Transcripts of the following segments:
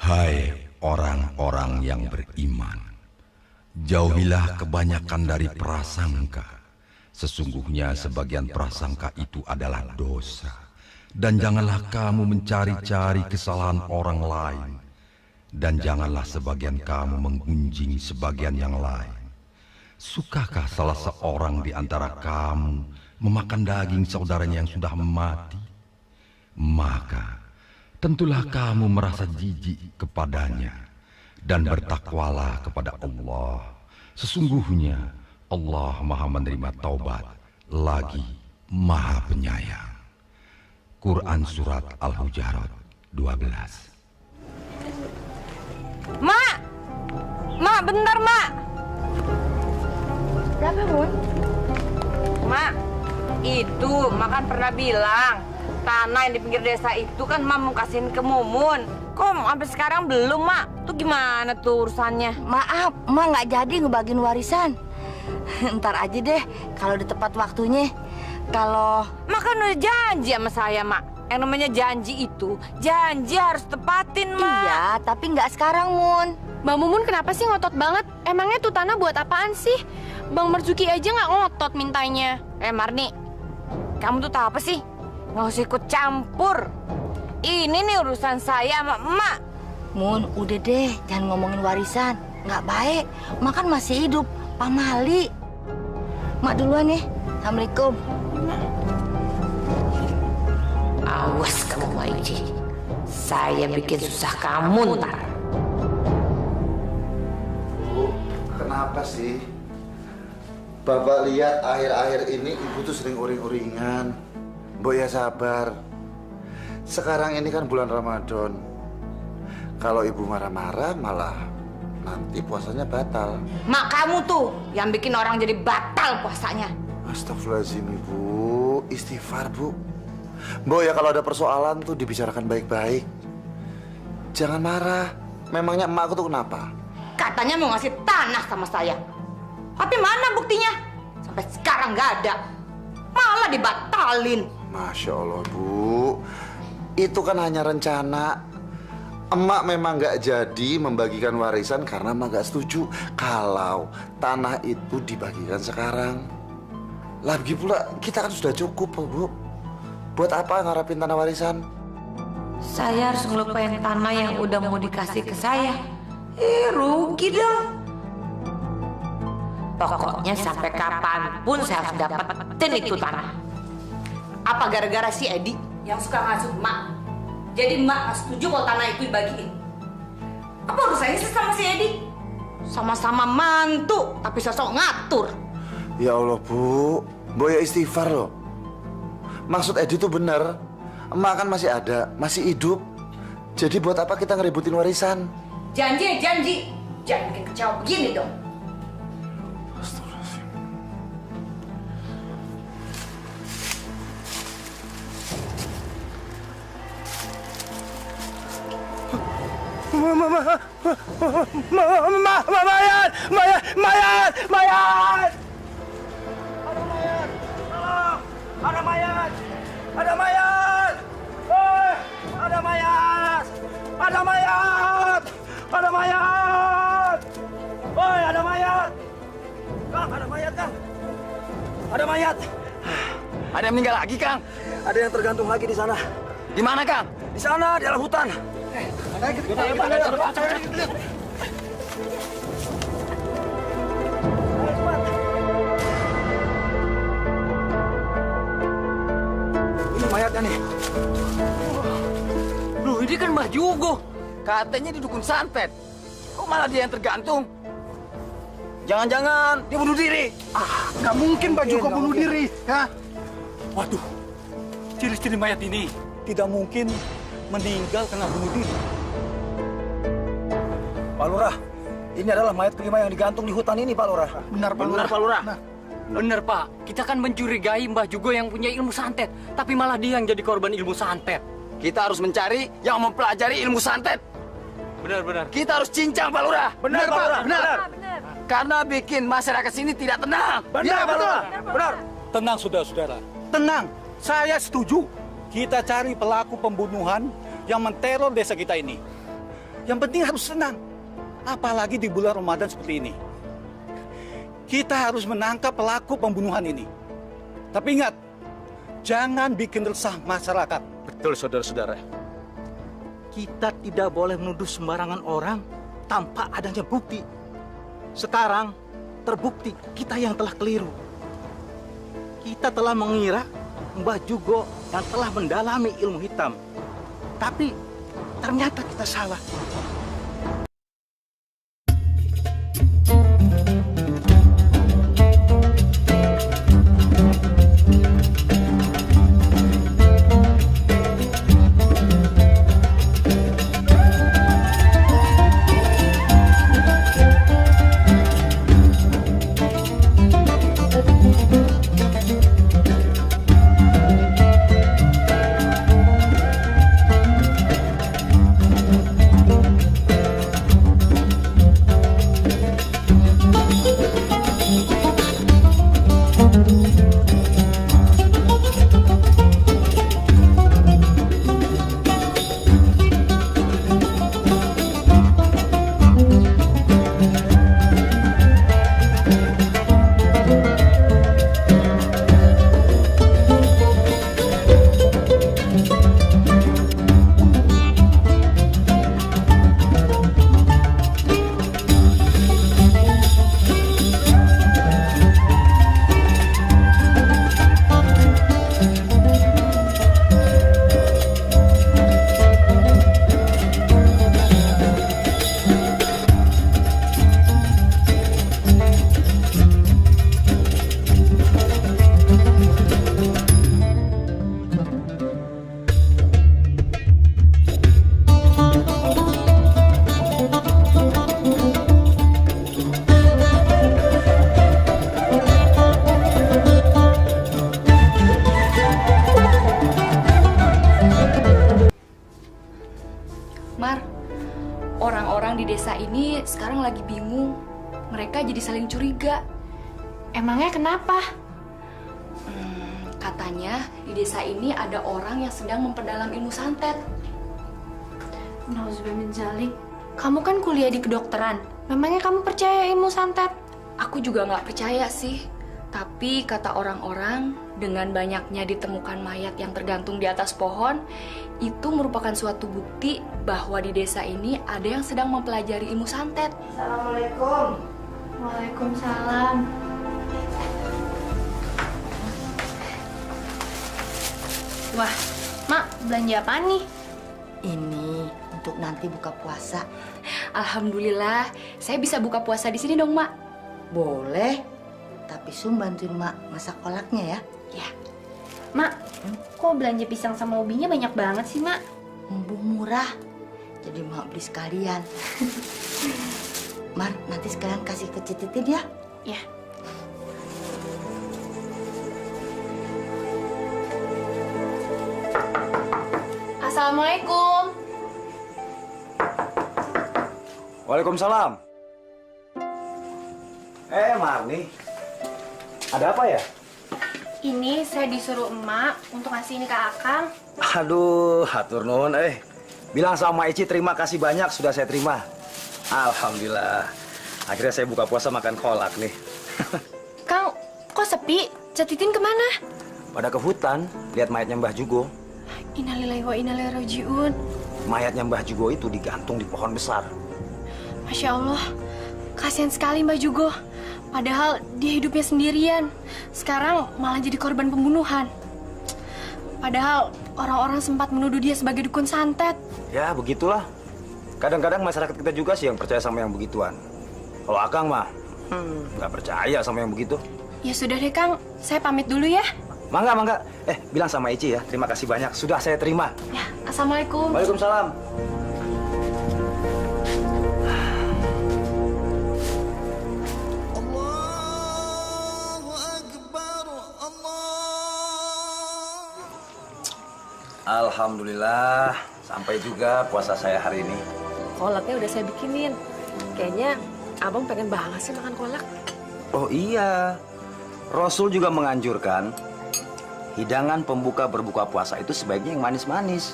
Hai orang-orang yang beriman, jauhilah kebanyakan dari prasangka. Sesungguhnya sebagian prasangka itu adalah dosa. Dan janganlah kamu mencari-cari kesalahan orang lain. Dan janganlah sebagian kamu menggunjing sebagian yang lain. Sukakah salah seorang di antara kamu memakan daging saudaranya yang sudah mati? Maka tentulah kamu merasa jijik kepadanya. Dan bertakwalah kepada Allah. Sesungguhnya Allah Maha menerima taubat lagi Maha penyayang. Quran Surat Al-Hujarat 12. Mak! Mak, bentar, Mak! Kenapa, Mun? Mak, itu Mak kan pernah bilang tanah yang di pinggir desa itu kan Mak mau kasihin ke Mumun. Kok sampai sekarang belum, Mak? Tuh gimana tuh urusannya? Maaf, Mak nggak jadi ngebagiin warisan. Ntar aja deh, kalau di tepat waktunya. Kalau Mak kan udah janji sama saya, Mak. Yang namanya janji itu, janji harus tepatin, Mak. iya, tapi nggak sekarang, Mun. Bang Mumun kenapa sih ngotot banget? Emangnya tuh tanah buat apaan sih? Bang Marzuki aja nggak ngotot mintanya. Marni, kamu tuh tahu apa sih? Nggak usah ikut campur. Ini nih urusan saya sama Emak. Mun, udah deh, jangan ngomongin warisan. Nggak baik, Mak kan masih hidup. Pamali. Mak duluan ya. Assalamualaikum. Awas kamu, Maiji. Saya bikin susah kamu ntar. Bu, kenapa sih? Bapak lihat akhir-akhir ini ibu tuh sering uring-uringan. Mbok ya sabar. Sekarang ini kan bulan Ramadan. Kalau ibu marah-marah malah nanti puasanya batal. Mak kamu tuh yang bikin orang jadi batal puasanya. Astagfirullahaladzim ibu, istighfar bu. Mbok ya kalau ada persoalan tuh dibicarakan baik-baik. Jangan marah. Memangnya emak aku tuh kenapa? Katanya mau ngasih tanah sama saya. Tapi mana buktinya? Sampai sekarang nggak ada. Malah dibatalin. Masya Allah bu, itu kan hanya rencana. Emak memang nggak jadi membagikan warisan karena emak nggak setuju kalau tanah itu dibagikan sekarang. Lagi pula kita kan sudah cukup bu. Buat apa ngarapin tanah warisan? Saya harus ngelupain tanah yang udah mau dikasih ke saya. Rugi dong. Pokoknya sampai kapanpun saya harus dapetin itu tanah. Apa gara-gara si Edi yang suka ngasuh emak? Jadi emak nggak setuju kalau tanah itu dibagiin. Apa urusannya sih sama si Edi? Sama-sama mantu, tapi sosok ngatur. Ya Allah bu, ya istighfar loh. Maksud Edi itu benar. Emak kan masih ada, masih hidup. Jadi buat apa kita ngeributin warisan? Janji, janji. Jangan bikin kecewa begini dong. Astagfirullahaladzim. Mayat! Mayat! Mayat! Ada mayat! Tolong! Ada mayat! Ada mayat! Hei! Ada mayat! Ada mayat! Ada mayat! Hei, ada mayat! Kang, ada mayat, Kang! Ada mayat! Ada yang meninggal lagi, Kang? Ada yang tergantung lagi di sana. Di mana, Kang? Di sana, di dalam hutan. Ini mayatnya nih. Loh, ini kan Mbah Jugo. Katanya di dukun santet. Kok malah dia yang tergantung? Jangan-jangan dia bunuh diri. Nggak mungkin Mbak Jugo bunuh diri, ya? Waduh, ciri-ciri mayat ini tidak mungkin meninggal karena bunuh diri. Pak Lurah, ini adalah mayat kelima yang digantung di hutan ini, Pak Lurah. Benar, Pak Lurah. Benar, Pak Lurah. Nah, Bener, Pak. Kita kan mencurigai Mbah Jugo yang punya ilmu santet, tapi malah dia yang jadi korban ilmu santet. Kita harus mencari yang mempelajari ilmu santet. Benar-benar. Kita harus cincang, Pak Lurah. benar, Pak Lurah. Benar. Karena bikin masyarakat sini tidak tenang. Benar, Pak Lurah. Benar. Tenang, saudara-saudara. Tenang, saya setuju. Kita cari pelaku pembunuhan yang menteror desa kita ini. Yang penting harus senang. Apalagi di bulan Ramadan seperti ini. Kita harus menangkap pelaku pembunuhan ini. Tapi ingat, jangan bikin resah masyarakat. Betul, saudara-saudara. Kita tidak boleh menuduh sembarangan orang tanpa adanya bukti. Sekarang terbukti kita yang telah keliru. Kita telah mengira Mbah Jugo yang telah mendalami ilmu hitam. Tapi ternyata kita salah. Orang-orang di desa ini sekarang lagi bingung. Mereka jadi saling curiga. Emangnya kenapa? Katanya di desa ini ada orang yang sedang memperdalam ilmu santet. Nauzubillah min dzalik. Kamu kan kuliah di kedokteran. Memangnya kamu percaya ilmu santet? Aku juga nggak percaya sih. Tapi kata orang-orang, dengan banyaknya ditemukan mayat yang tergantung di atas pohon, itu merupakan suatu bukti bahwa di desa ini ada yang sedang mempelajari ilmu santet. Assalamualaikum. Waalaikumsalam. Wah, Mak, belanja apa nih? Ini untuk nanti buka puasa. Alhamdulillah, saya bisa buka puasa di sini dong, Mak. Boleh, tapi Sum bantuin Mak masak kolaknya ya. Ya. Mak, kok belanja pisang sama ubinya banyak banget sih, Mak? Mumpung murah, jadi Mak beli sekalian. Mar, nanti sekalian kasih ke Cititin ya. Ya. Assalamualaikum. Waalaikumsalam. Marni. Ada apa ya? Ini saya disuruh emak untuk ngasih ini ke Akang. Aduh, hatur nuhun. Bilang sama Ici terima kasih banyak, sudah saya terima. Alhamdulillah. Akhirnya saya buka puasa makan kolak nih. Kang, kok sepi? Cetitin kemana? Pada ke hutan, lihat mayatnya Mbah Jugo. Innalillahi wa inna ilaihi raji'un. Mayatnya Mbah Jugo itu digantung di pohon besar. Masya Allah, kasihan sekali Mbah Jugo. Padahal dia hidupnya sendirian. Sekarang malah jadi korban pembunuhan. Padahal orang-orang sempat menuduh dia sebagai dukun santet. Ya, begitulah. Kadang-kadang masyarakat kita juga sih yang percaya sama yang begituan. Kalau Akang mah, nggak percaya sama yang begitu. Ya sudah deh Kang, saya pamit dulu ya. Mangga, mangga. Bilang sama Ici ya, terima kasih banyak. Sudah saya terima. Ya, Assalamualaikum. Waalaikumsalam. Alhamdulillah, sampai juga puasa saya hari ini. Kolaknya udah saya bikinin. Kayaknya abang pengen banget sih makan kolak. Oh iya, Rasul juga menganjurkan hidangan pembuka berbuka puasa itu sebaiknya yang manis-manis.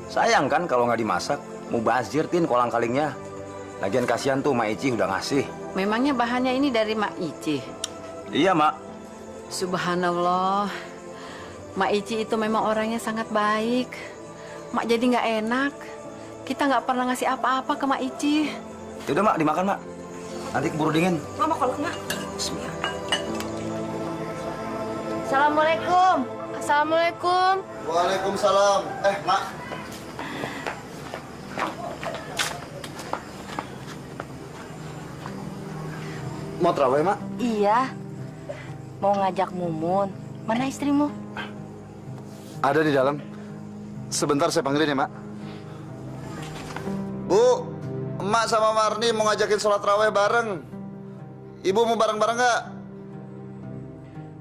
Sayang kan kalau nggak dimasak, Mubazir, Tin, kolang kalingnya. Lagian kasihan tuh, Mak Ici udah ngasih. Memangnya bahannya ini dari Mak Ici? Iya, Mak. Subhanallah. Mak Ici itu memang orangnya sangat baik. Mak jadi nggak enak. Kita nggak pernah ngasih apa-apa ke Mak Ici. Yaudah, Mak, dimakan, Mak. Nanti keburu dingin. Mama kalau kena. Bismillah. Assalamualaikum. Assalamualaikum. Waalaikumsalam. Mak. Mau terawih, Mak? Iya. Mau ngajak Mumun. Mana istrimu? Ada di dalam. Sebentar saya panggilin ya, Mak. Bu, Emak sama Marni mau ngajakin sholat raweh bareng. Ibu mau bareng-bareng nggak?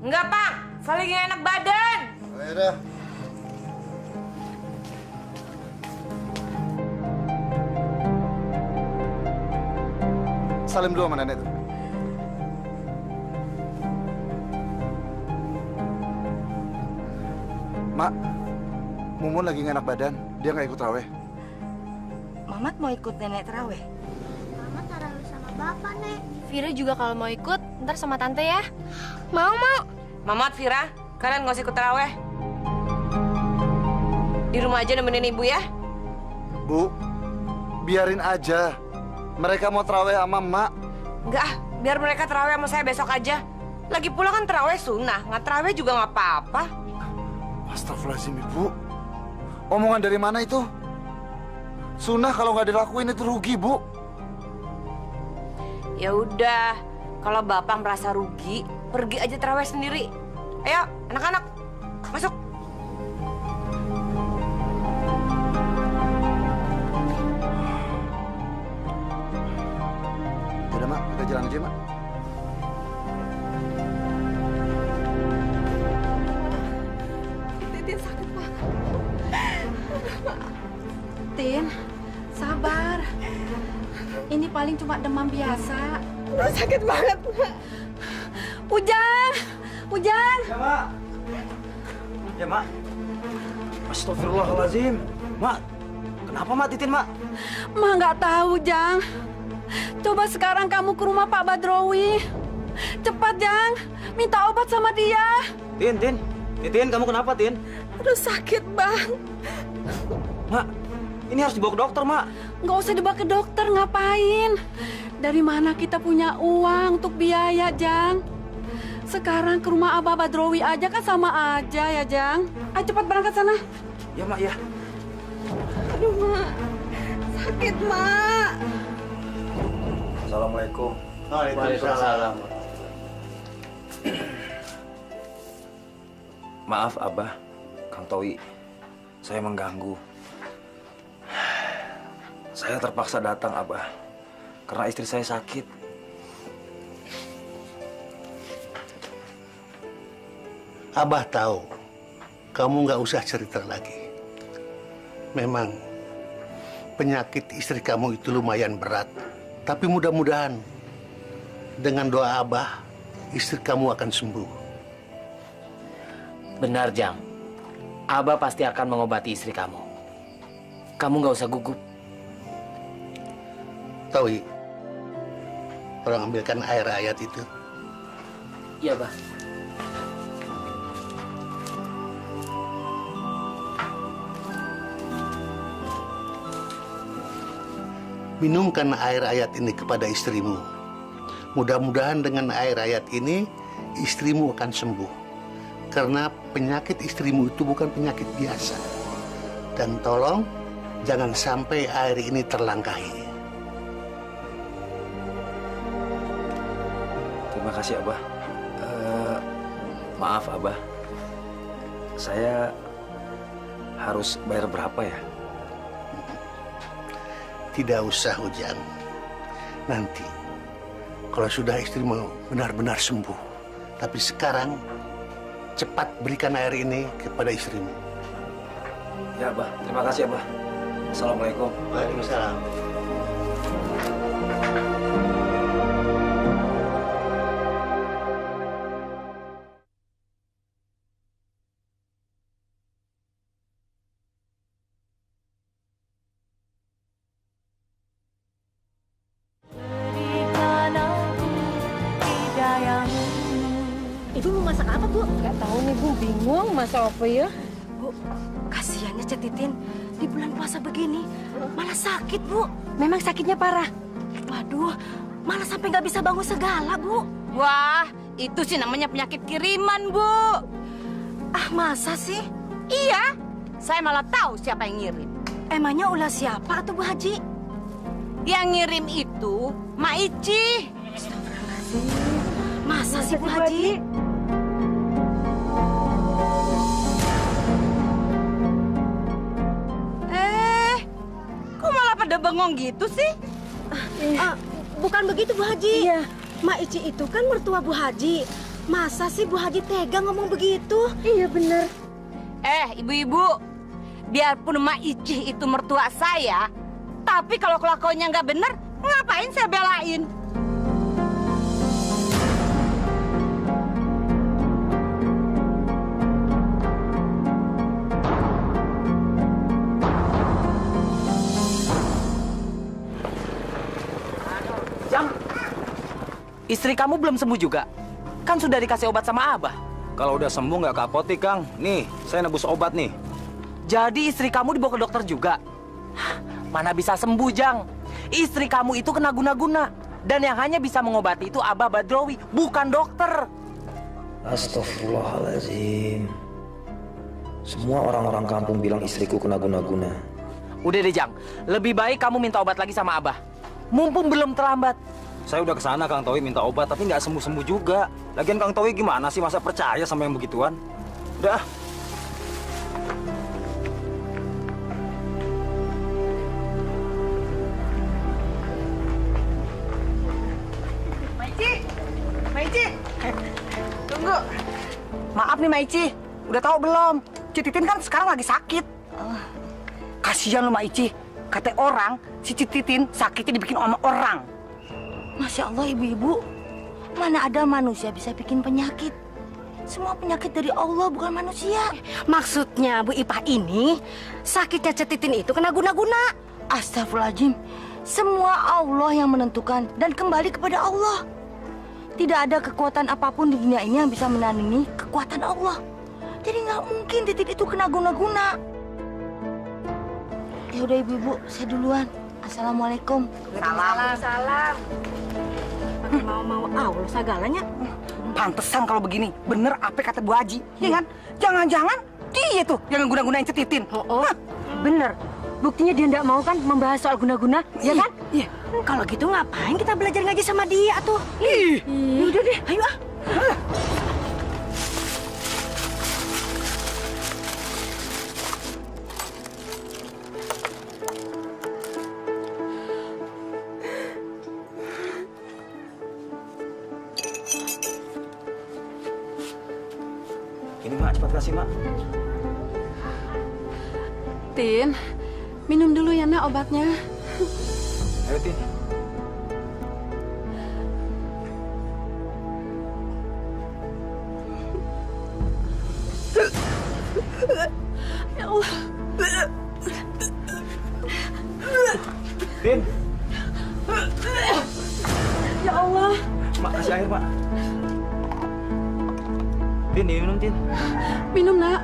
Enggak, Pak. Saling nggak enak badan. Ya udah. Salim dulu sama nenek tuh. Mak, Mumun lagi nggak enak badan. Dia nggak ikut raweh. Mamat mau ikut nenek terawih? Mama tarawih sama bapak, Nek. Vira juga kalau mau ikut, ntar sama tante ya. Mau. Mamat, Vira, kalian nggak usah ikut taraweh. Di rumah aja nemenin ibu ya. Bu, biarin aja. Mereka mau terawih sama Mak. Enggak, biar mereka taraweh sama saya besok aja. Lagi pula kan taraweh sunnah, nggak taraweh juga nggak apa-apa. Astagfirullahaladzim, Ibu. Omongan dari mana itu? Sunnah kalau nggak dilakuin itu rugi, Bu. Ya udah, kalau bapak merasa rugi, pergi aja taraweh sendiri. Ayo, anak-anak, masuk. Udah, Mak, kita jalan aja, Mak. Tin sakit banget. Tin, sabar. Ini paling cuma demam biasa. Sakit banget. Ujang. Ya, Mak. Ya, Mak. Astagfirullahaladzim. Mak, kenapa, Mak, Titin, Mak? Mak nggak tahu, Jang. Coba sekarang kamu ke rumah Pak Badrowi. Cepat, Jang. Minta obat sama dia. Tin, kamu kenapa, Tin? Aduh, sakit, Bang. Mak, ini harus dibawa ke dokter, Mak. Nggak usah dibawa ke dokter, ngapain? Dari mana kita punya uang untuk biaya, Jang? Sekarang ke rumah Abah Badrowi aja kan sama aja ya, Jang. Ayo cepat berangkat sana. Ya, Mak, ya. Aduh, Mak. Sakit, Mak. Assalamualaikum. Waalaikumsalam. Maaf, Abah, Kang Towi. Saya mengganggu. Saya terpaksa datang, Abah. Karena istri saya sakit. Abah tahu, kamu nggak usah cerita lagi. Memang penyakit istri kamu itu lumayan berat. Tapi mudah-mudahan dengan doa Abah, istri kamu akan sembuh. Benar, Jang. Abah pasti akan mengobati istri kamu. Kamu nggak usah gugup. Tahu, orang ambilkan air ayat itu. Iya, Bah. Minumkan air ayat ini kepada istrimu. Mudah-mudahan dengan air ayat ini, istrimu akan sembuh. Karena penyakit istrimu itu bukan penyakit biasa. Dan tolong, jangan sampai air ini terlangkahi. Terima kasih, Abah. Maaf, Abah. Saya harus bayar berapa ya? Tidak usah, Ujang. Nanti, kalau sudah istrimu benar-benar sembuh. Tapi sekarang, cepat berikan air ini kepada istrimu. Ya, Abah. Terima kasih, Abah. Assalamualaikum. Waalaikumsalam. Nggak tahu nih Bu, bingung masa apa ya? Bu, kasihannya Cetitin di bulan puasa begini malah sakit Bu. Memang sakitnya parah. Waduh, malah sampai nggak bisa bangun segala Bu. Wah, itu sih namanya penyakit kiriman, Bu. Ah, masa sih? Iya, saya malah tahu siapa yang ngirim. Emangnya ulah siapa tuh Bu Haji? Yang ngirim itu Mak Ici. Masa sih Bu Haji? Kok malah pada bengong gitu sih? Bukan begitu Bu Haji. Iya. Mak Ici itu kan mertua Bu Haji. Masa sih Bu Haji tega ngomong begitu? Iya bener. Ibu-ibu, biarpun Mak Ici itu mertua saya, tapi kalau kelakuannya nggak bener, ngapain saya belain? Jang, istri kamu belum sembuh juga? Kan sudah dikasih obat sama Abah. Kalau udah sembuh nggak ke apotek, Kang. Nih, saya nebus obat nih. Jadi istri kamu dibawa ke dokter juga? Mana bisa sembuh, Jang? Istri kamu itu kena guna-guna. Dan yang hanya bisa mengobati itu Abah Badrowi, bukan dokter. Astagfirullahaladzim. Semua orang-orang kampung bilang istriku kena guna-guna. Udah deh, Jang. Lebih baik kamu minta obat lagi sama Abah. Mumpung belum terlambat. Saya udah kesana, Kang Towi minta obat, tapi nggak sembuh-sembuh juga. Lagian Kang Towi gimana sih, masa percaya sama yang begituan? Udah. Maici, tunggu. Maaf nih Maici, udah tahu belum? Cititin kan sekarang lagi sakit. Kasihan lo Maici, kata orang si Cititin sakitnya dibikin sama orang. Masya Allah ibu-ibu, mana ada manusia bisa bikin penyakit? Semua penyakit dari Allah, bukan manusia. Maksudnya Bu Ipah ini, sakitnya Cetitin itu kena guna-guna. Astagfirullahaladzim, semua Allah yang menentukan dan kembali kepada Allah. Tidak ada kekuatan apapun di dunia ini yang bisa menandingi kekuatan Allah. Jadi nggak mungkin Titin itu kena guna-guna. Ya udah ibu-ibu, saya duluan. Assalamualaikum. Salam. Mau Allah segalanya. Pantesan kalau begini, bener apa kata Bu Haji, ya kan? Jangan-jangan dia tuh yang guna-gunain Cetitin. Oh, bener. Buktinya dia nggak mau kan membahas soal guna-guna, ya kan? Iya. Kalau gitu ngapain kita belajar ngaji sama dia tuh? Udah deh, ayo ah. Ini Mak, cepat kasih Mak. Tin, minum dulu ya nak obatnya. Ayo Tin. Ya Allah. Tin. Ya Allah. Mak, kasih air Mak. Tin, diminum Tin. Minum nak.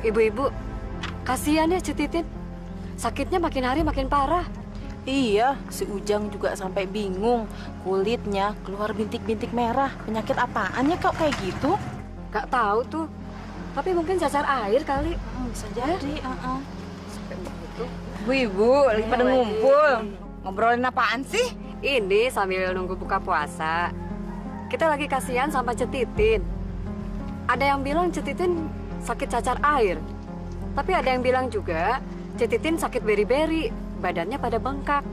Ibu-ibu, kasihan ya Cetitin. Sakitnya makin hari makin parah. Iya, si Ujang juga sampai bingung. Kulitnya keluar bintik-bintik merah. Penyakit apaan ya kok kayak gitu? Gak tahu tuh. Tapi mungkin cacar air kali. Bisa jadi. Sampai begitu. Bu-ibu, lagi pada ngumpul. Ngobrolin apaan sih? Ini sambil nunggu buka puasa. Kita lagi kasihan sama Cetitin. Ada yang bilang Cetitin sakit cacar air. Tapi ada yang bilang juga Cetitin sakit beri-beri. Badannya pada bengkak.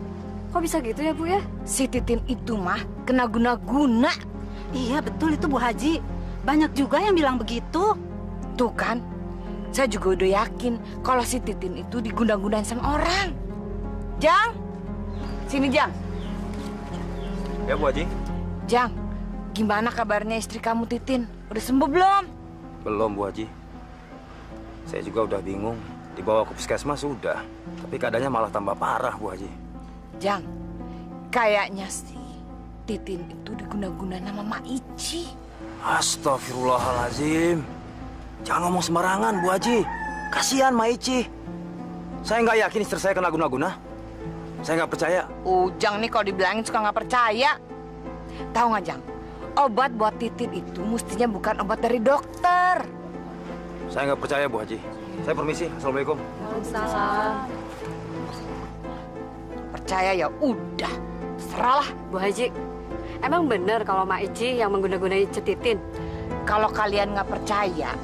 Kok bisa gitu ya Bu ya? Si Titin itu mah kena guna-guna. Iya betul itu Bu Haji. Banyak juga yang bilang begitu. Tuh kan, saya juga udah yakin kalau si Titin itu diguna-gunain sama orang. Jang, sini Jang. Ya Bu Haji. Jang, Gimana kabarnya istri kamu, Titin? Udah sembuh belum? Belum, Bu Haji. Saya juga udah bingung. Dibawa ke puskesmas sudah. Tapi keadaannya malah tambah parah, Bu Haji. Jang, kayaknya sih Titin itu diguna-guna nama Mak Ici. Astagfirullahaladzim. Jangan ngomong sembarangan, Bu Haji. Kasihan Mak Ici. Saya nggak yakin istri saya kena guna-guna. Saya nggak percaya. Ujang nih kalau dibilangin suka nggak percaya. Tahu nggak, Jang? Obat buat Titin itu mestinya bukan obat dari dokter. Saya nggak percaya, Bu Haji. Saya permisi. Assalamualaikum. Waalaikumsalam. Percaya ya udah. Terserahlah. Bu Haji, emang benar kalau Mak Ici yang mengguna-gunai Cetitin? Kalau kalian nggak percaya,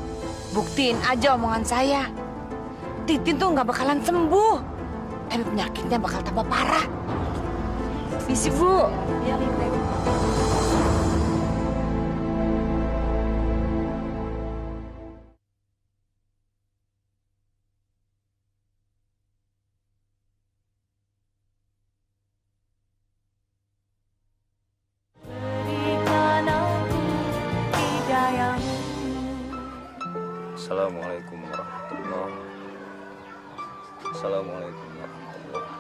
buktiin aja omongan saya. Titin tuh nggak bakalan sembuh. Tapi penyakitnya bakal tambah parah. Misi, Bu. Iya, Assalamualaikum warahmatullahi. Assalamualaikum warahmatullahi.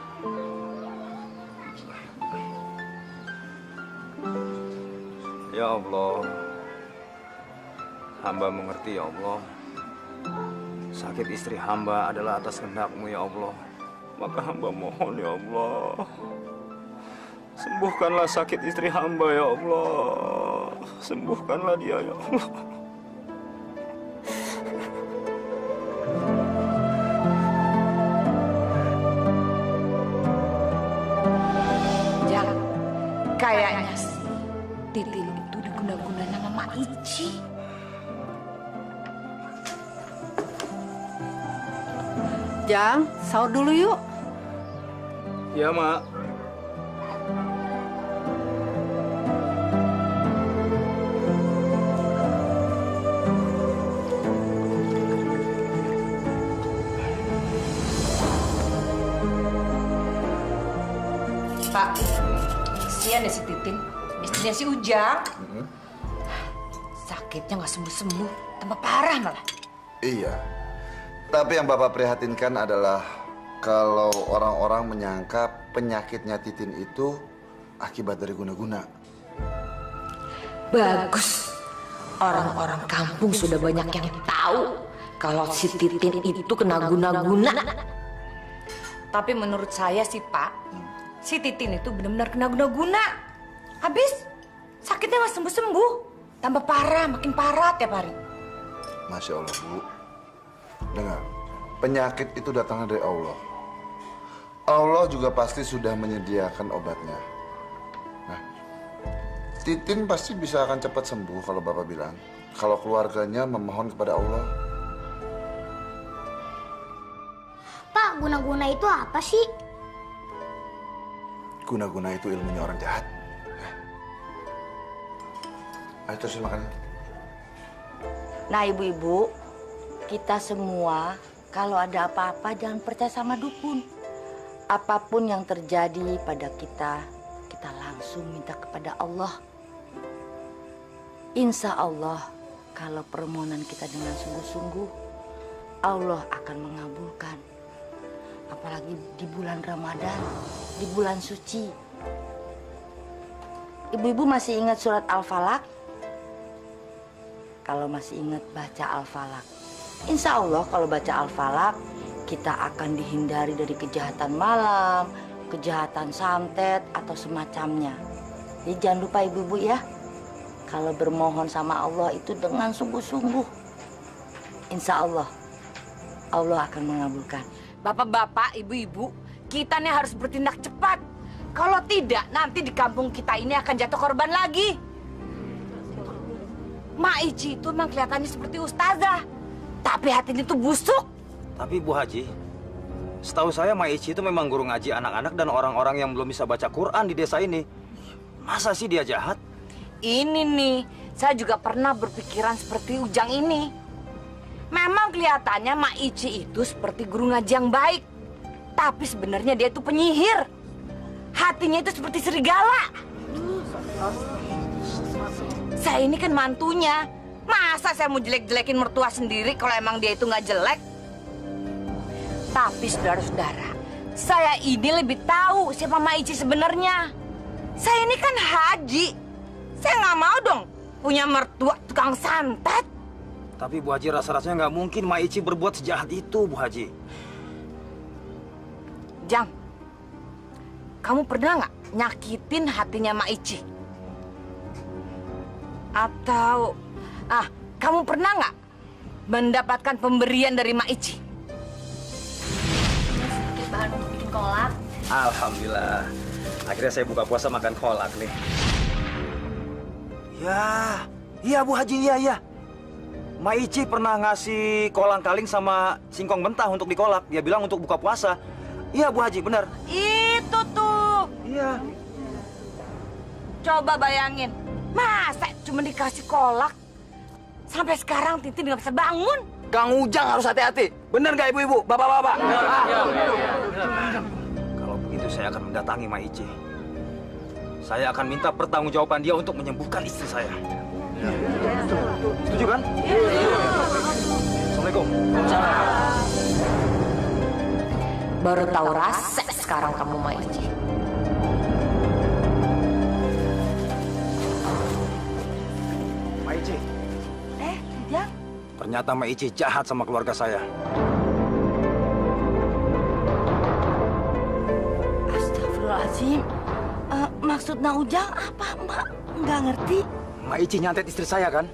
Ya Allah, hamba mengerti ya Allah. Sakit istri hamba adalah atas kehendak-Mu ya Allah. Maka hamba mohon ya Allah, sembuhkanlah sakit istri hamba ya Allah. Sembuhkanlah dia ya Allah. Kayaknya sih Titin itu diguna-guna nama Mak Ici. Jang, sahur dulu yuk. Ya, Mak. Pak, kasihan deh si Titin, istrinya si Ujang. Sakitnya nggak sembuh-sembuh, tambah parah malah. Iya, tapi yang Bapak prihatinkan adalah kalau orang-orang menyangka penyakitnya Titin itu akibat dari guna-guna. Bagus, orang-orang kampung sudah banyak yang tahu kalau si Titin itu kena guna-guna. Tapi menurut saya sih Pak, si Titin itu benar-benar kena guna-guna. Habis sakitnya nggak sembuh-sembuh, tambah parah, makin parah tiap hari. Masya Allah, Bu. Dengar, penyakit itu datangnya dari Allah. Allah juga pasti sudah menyediakan obatnya. Nah, Titin pasti bisa akan cepat sembuh kalau Bapak bilang. Kalau keluarganya memohon kepada Allah. Pak, guna-guna itu apa sih? Guna-guna itu ilmunya orang jahat. Ayo terusin makan. Nah ibu-ibu, kita semua kalau ada apa-apa jangan percaya sama dukun. Apapun yang terjadi pada kita, kita langsung minta kepada Allah. Insya Allah, kalau permohonan kita dengan sungguh-sungguh, Allah akan mengabulkan. Apalagi di bulan Ramadan, di bulan suci. Ibu-ibu masih ingat surat Al-Falaq? Kalau masih ingat baca Al-Falaq, insya Allah kalau baca Al-Falaq, kita akan dihindari dari kejahatan malam, kejahatan santet, atau semacamnya. Jadi jangan lupa ibu-ibu ya, kalau bermohon sama Allah itu dengan sungguh-sungguh, insya Allah, Allah akan mengabulkan. Bapak-bapak, ibu-ibu, kita nih harus bertindak cepat. Kalau tidak, nanti di kampung kita ini akan jatuh korban lagi. Mak Ici itu memang kelihatannya seperti ustazah, tapi hatinya tuh busuk. Tapi Bu Haji, setahu saya Mak Ici itu memang guru ngaji anak-anak dan orang-orang yang belum bisa baca Quran di desa ini. Masa sih dia jahat? Ini nih, saya juga pernah berpikiran seperti Ujang ini. Memang kelihatannya Mak Ici itu seperti guru ngaji yang baik, tapi sebenarnya dia itu penyihir. Hatinya itu seperti serigala. Saya ini kan mantunya. Masa saya mau jelek-jelekin mertua sendiri kalau emang dia itu nggak jelek? Tapi saudara-saudara, saya ini lebih tahu siapa Mak Ici sebenarnya. Saya ini kan haji. Saya nggak mau dong punya mertua tukang santet. Tapi Bu Haji, rasa-rasanya nggak mungkin Mak Ici berbuat sejahat itu, Bu Haji. Jang, kamu pernah nggak nyakitin hatinya Mak Ici? Atau, kamu pernah nggak mendapatkan pemberian dari Mak Ici? Sedikit bahan untuk bikin kolak. Alhamdulillah. Akhirnya saya buka puasa makan kolak nih. Ya, iya Bu Haji, iya. Mak Ici pernah ngasih kolang-kaling sama singkong mentah untuk dikolak. Dia bilang untuk buka puasa. Iya Bu Haji, benar. Itu tuh. Iya. Coba bayangin, masa cuma dikasih kolak? Sampai sekarang Titin nggak bisa bangun. Kang Ujang harus hati-hati. Benar nggak ibu-ibu, bapak-bapak? Kalau begitu saya akan mendatangi Mak Ici. Saya akan minta pertanggungjawaban dia untuk menyembuhkan istri saya. Setuju kan? Assalamualaikum. Baru tahu rasa sekarang kamu Mak Ici. Mak Ici. Jang? Ternyata Mak Ici jahat sama keluarga saya. Astagfirullahaladzim. Maksud Nak Ujang apa, Mbak? Nggak ngerti. Mak Ici nyantet istri saya kan?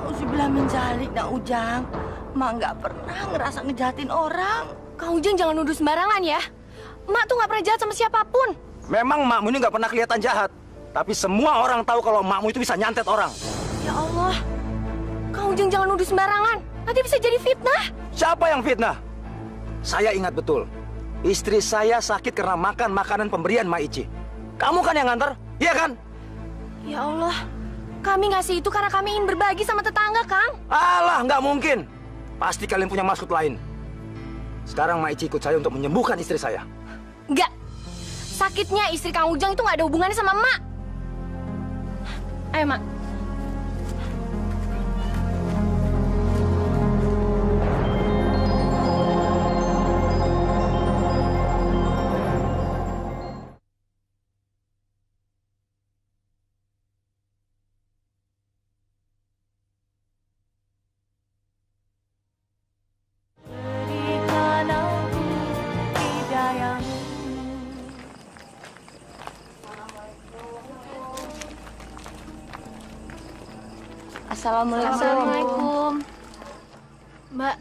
Auzubillah min zalik, Nak Ujang. Mak nggak pernah ngerasa ngejahatin orang. Kang Ujang jangan nuduh sembarangan ya. Mak tuh nggak pernah jahat sama siapapun. Memang makmu ini nggak pernah kelihatan jahat. Tapi semua orang tahu kalau makmu itu bisa nyantet orang. Ya Allah. Kang Ujang jangan nuduh sembarangan. Nanti bisa jadi fitnah. Siapa yang fitnah? Saya ingat betul. Istri saya sakit karena makan makanan pemberian Mak Ici. Kamu kan yang nganter? Iya kan? Ya Allah. Kami ngasih itu karena kami ingin berbagi sama tetangga, Kang. Alah, nggak mungkin. Pasti kalian punya maksud lain. Sekarang Mak Ici ikut saya untuk menyembuhkan istri saya. Enggak. Sakitnya istri Kang Ujang itu nggak ada hubungannya sama Mak. Ayo, Mak. Assalamualaikum. Mbak,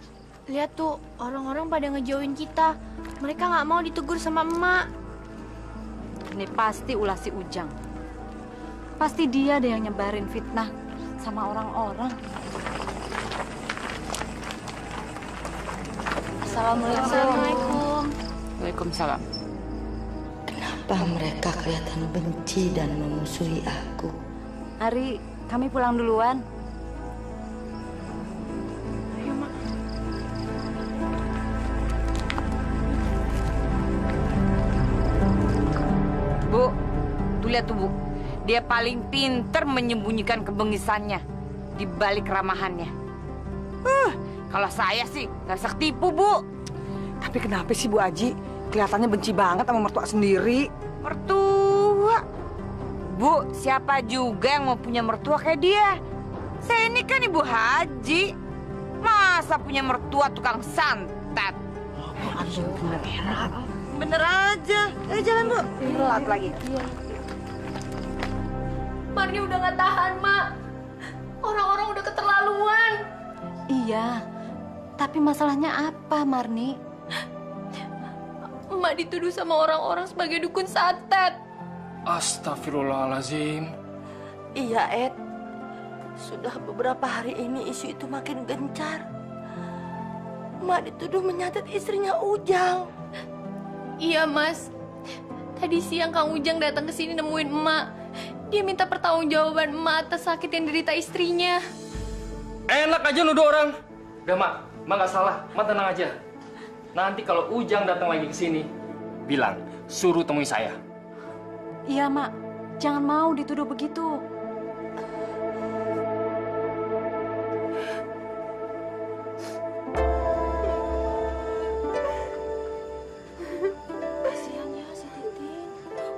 lihat tuh orang-orang pada ngejauhin kita. Mereka nggak mau ditegur sama emak. Ini pasti ulah si Ujang. Pasti dia deh yang nyebarin fitnah sama orang-orang. Assalamualaikum. Waalaikumsalam. Kenapa mereka kelihatan benci dan memusuhi aku? Ari, kami pulang duluan. Bu, tuh lihat tuh Bu. Dia paling pinter menyembunyikan kebengisannya di balik keramahannya. Kalau saya sih nggak bisa ketipu, Bu. Tapi kenapa sih Bu Aji? Kelihatannya benci banget sama mertua sendiri. Mertua? Bu, siapa juga yang mau punya mertua kayak dia? Saya ini kan Ibu Haji. Masa punya mertua tukang santet? Bener aja. Ayo jalan, Bu. Telat lagi. Marni udah nggak tahan, Mak. Orang-orang udah keterlaluan. Iya, tapi masalahnya apa, Marni? Emak dituduh sama orang-orang sebagai dukun santet. Astagfirullahaladzim. Iya, Ed. Sudah beberapa hari ini isu itu makin gencar. Emak dituduh menyantet istrinya Ujang. Iya, Mas. Tadi siang Kang Ujang datang ke sini nemuin emak. Dia minta pertanggungjawaban emak atas sakit yang derita istrinya. Enak aja nuduh orang. Udah, Mak nggak salah. Mak tenang aja. Nanti kalau Ujang datang lagi ke sini, bilang, suruh temui saya. Iya, Mak. Jangan mau dituduh begitu.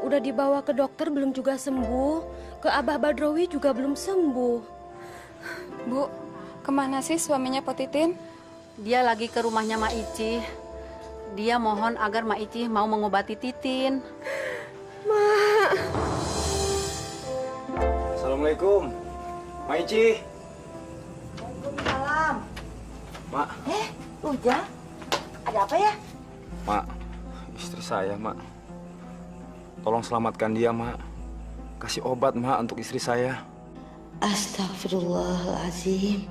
Udah dibawa ke dokter belum juga sembuh. Ke Abah Badrowi juga belum sembuh. Bu, kemana sih suaminya Potitin? Dia lagi ke rumahnya Mak Ici. Dia mohon agar Mak Ici mau mengobati Titin. Mak. Assalamualaikum, Mak Ici. Waalaikumsalam. Mak. Ujang, ada apa ya? Mak, istri saya, Mak. Tolong selamatkan dia, Mak. Kasih obat, Mak, untuk istri saya. Astagfirullahaladzim.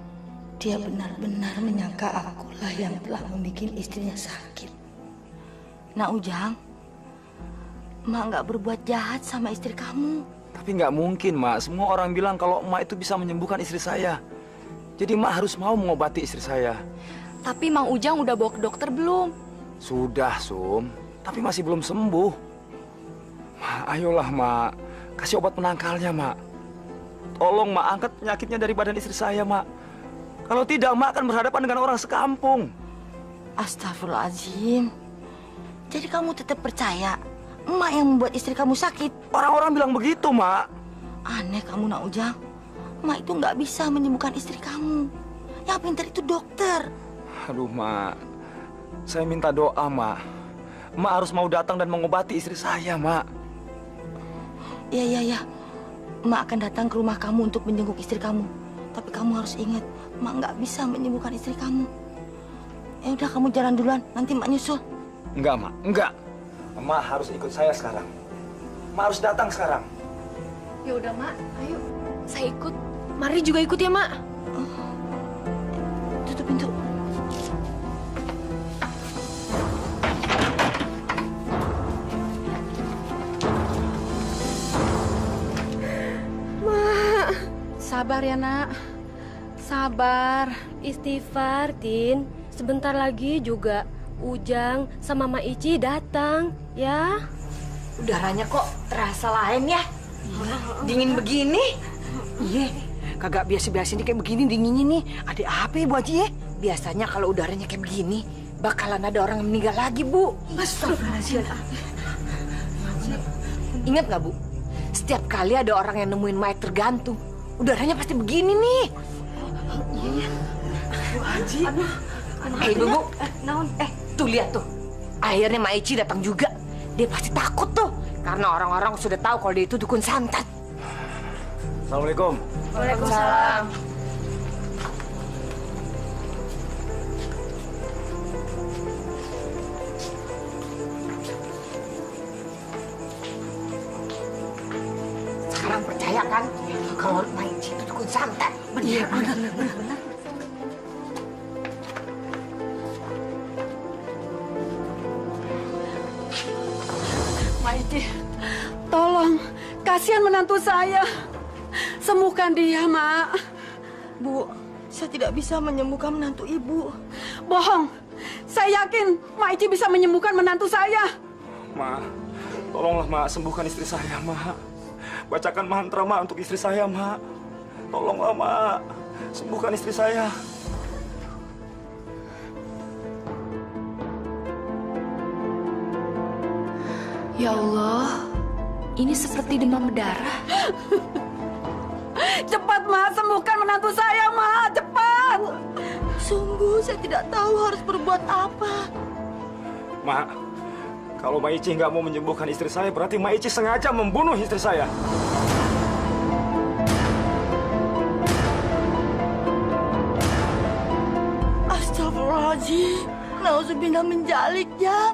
Dia benar-benar menyangka akulah yang telah membuat istrinya sakit. Nah Ujang, Mak nggak berbuat jahat sama istri kamu. Tapi nggak mungkin, Mak. Semua orang bilang kalau Mak itu bisa menyembuhkan istri saya. Jadi Mak harus mau mengobati istri saya. Tapi Mang Ujang udah bawa ke dokter belum? Sudah, Sum. Tapi masih belum sembuh. Mak, ayolah, Mak. Kasih obat penangkalnya, Mak. Tolong, Mak, angkat penyakitnya dari badan istri saya, Mak. Kalau tidak, Mak akan berhadapan dengan orang sekampung. Astagfirullahaladzim. Jadi kamu tetap percaya Emak yang membuat istri kamu sakit? Orang-orang bilang begitu, Mak. Aneh kamu, Nak Ujang. Emak itu nggak bisa menyembuhkan istri kamu. Yang pintar itu dokter. Aduh, Mak. Saya minta doa, Mak. Mak harus mau datang dan mengobati istri saya, Mak. Iya. Emak akan datang ke rumah kamu untuk menjenguk istri kamu. Tapi kamu harus ingat, Emak nggak bisa menyembuhkan istri kamu. Ya udah, kamu jalan duluan. Nanti Emak nyusul. Enggak, Mak. Enggak. Emak harus ikut saya sekarang. Emak harus datang sekarang. Ya udah, Mak. Ayo. Saya ikut. Mari juga ikut ya, Mak. Tutup pintu. Mak. Sabar ya, Nak. Sabar. Istighfar, Tin. Sebentar lagi juga Ujang sama Mak Ici datang, ya. Udaranya kok terasa lain ya? Dingin begini? Iya, kagak biasa-biasa ini kayak begini dinginnya nih. Ada apa ya, Bu Haji ya? Biasanya kalau udaranya kayak begini, bakalan ada orang yang meninggal lagi, Bu. Astagfirullahaladzim. Ingat nggak, Bu? Setiap kali ada orang yang nemuin mayat tergantung, udaranya pasti begini nih. Iya. Bu Haji. Aduh. Ibu, Bu. Tuh lihat tuh. Akhirnya Mak Ici datang juga. Dia pasti takut tuh. Karena orang-orang sudah tahu kalau dia itu dukun santet. Assalamualaikum. Waalaikumsalam. Sekarang percaya kan kalau Mak Ici itu dukun santet? Iya, benar. Mak Ici, tolong, kasihan menantu saya. Sembuhkan dia, Mak. Bu, saya tidak bisa menyembuhkan menantu Ibu. Bohong. Saya yakin Mak Ici bisa menyembuhkan menantu saya. Ma, tolonglah, Ma, sembuhkan istri saya, Ma. Bacakan mantra, Ma, untuk istri saya, Ma. Tolonglah, Ma, sembuhkan istri saya. Ya Allah, ini seperti demam berdarah. Cepat, Ma, sembuhkan menantu saya, Ma. Cepat. Sungguh, saya tidak tahu harus berbuat apa. Ma, kalau Mak Ici nggak mau menyembuhkan istri saya, berarti Mak Ici sengaja membunuh istri saya. Astagfirullahaladzim. Nauzubillah menjalik, ya.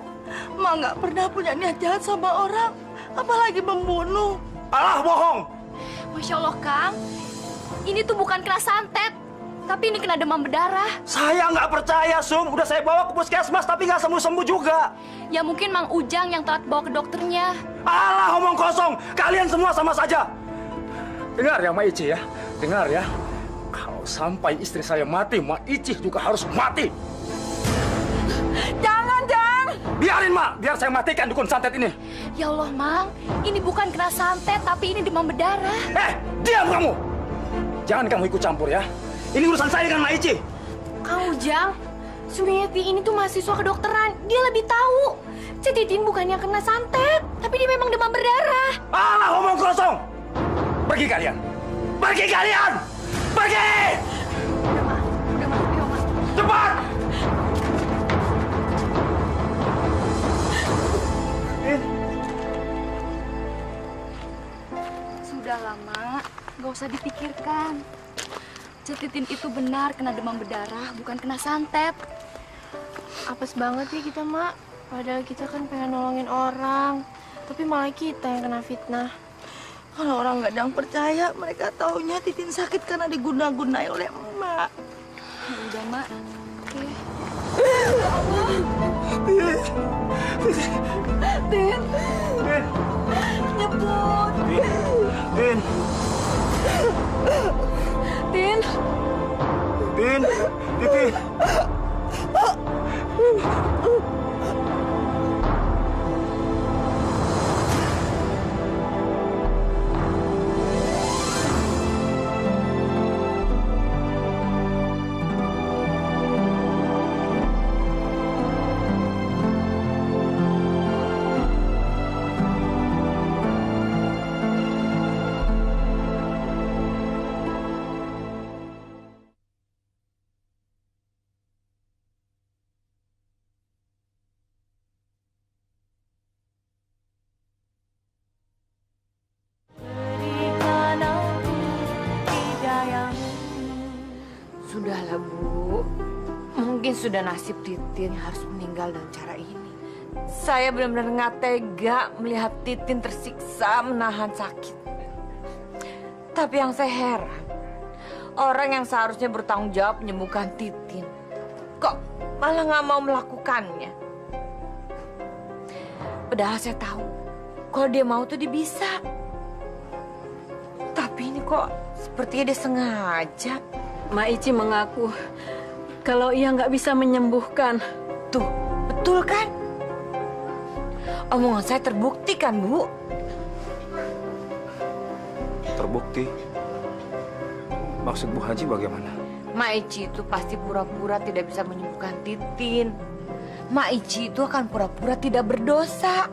Mak nggak pernah punya niat jahat sama orang, apalagi membunuh. Alah, bohong. Masya Allah, Kang. Ini tuh bukan kena santet, tapi ini kena demam berdarah. Saya nggak percaya, Sum. Udah saya bawa ke puskesmas, tapi nggak sembuh-sembuh juga. Ya mungkin Mang Ujang yang telat bawa ke dokternya. Alah, omong kosong. Kalian semua sama saja. Dengar ya, Mak Ici ya. Dengar ya. Kalau sampai istri saya mati, Mak Ici juga harus mati. Jangan, Jang. Biarin, Mak. Biar saya matikan dukun santet ini. Ya Allah, Mang. Ini bukan kena santet, tapi ini demam berdarah. Diam kamu. Jangan kamu ikut campur ya. Ini urusan saya dengan Mak Ici. Kang Ujang, Sumiati ini tuh mahasiswa kedokteran. Dia lebih tahu. Cek Titin bukannya kena santet, tapi dia memang demam berdarah. Alah, ngomong kosong. Pergi kalian. Pergi kalian. Pergi. Cepat. Sudah lama, nggak usah dipikirkan. Cetitin itu benar kena demam berdarah, bukan kena santet. Apes banget ya kita, Mak. Padahal kita kan pengen nolongin orang, tapi malah kita yang kena fitnah. Kalau orang nggak ada yang percaya, mereka taunya Titin sakit karena diguna-gunai oleh emak. Udah, Mak. Oke. Tin. Nyebut. Tin. Tin. Tin. Titin. Sudahlah, Bu. Mungkin sudah nasib Titin harus meninggal dengan cara ini. Saya benar-benar nggak tega melihat Titin tersiksa menahan sakit. Tapi yang saya heran, orang yang seharusnya bertanggung jawab menyembuhkan Titin, kok malah nggak mau melakukannya. Padahal saya tahu, kalau dia mau tuh dia bisa. Tapi ini kok sepertinya dia sengaja. Ma Ici mengaku kalau ia nggak bisa menyembuhkan. Tuh, betul kan? Omongan saya terbukti kan, Bu? Terbukti? Maksud Bu Haji bagaimana? Maici itu pasti pura-pura tidak bisa menyembuhkan Titin. Maici itu akan pura-pura tidak berdosa.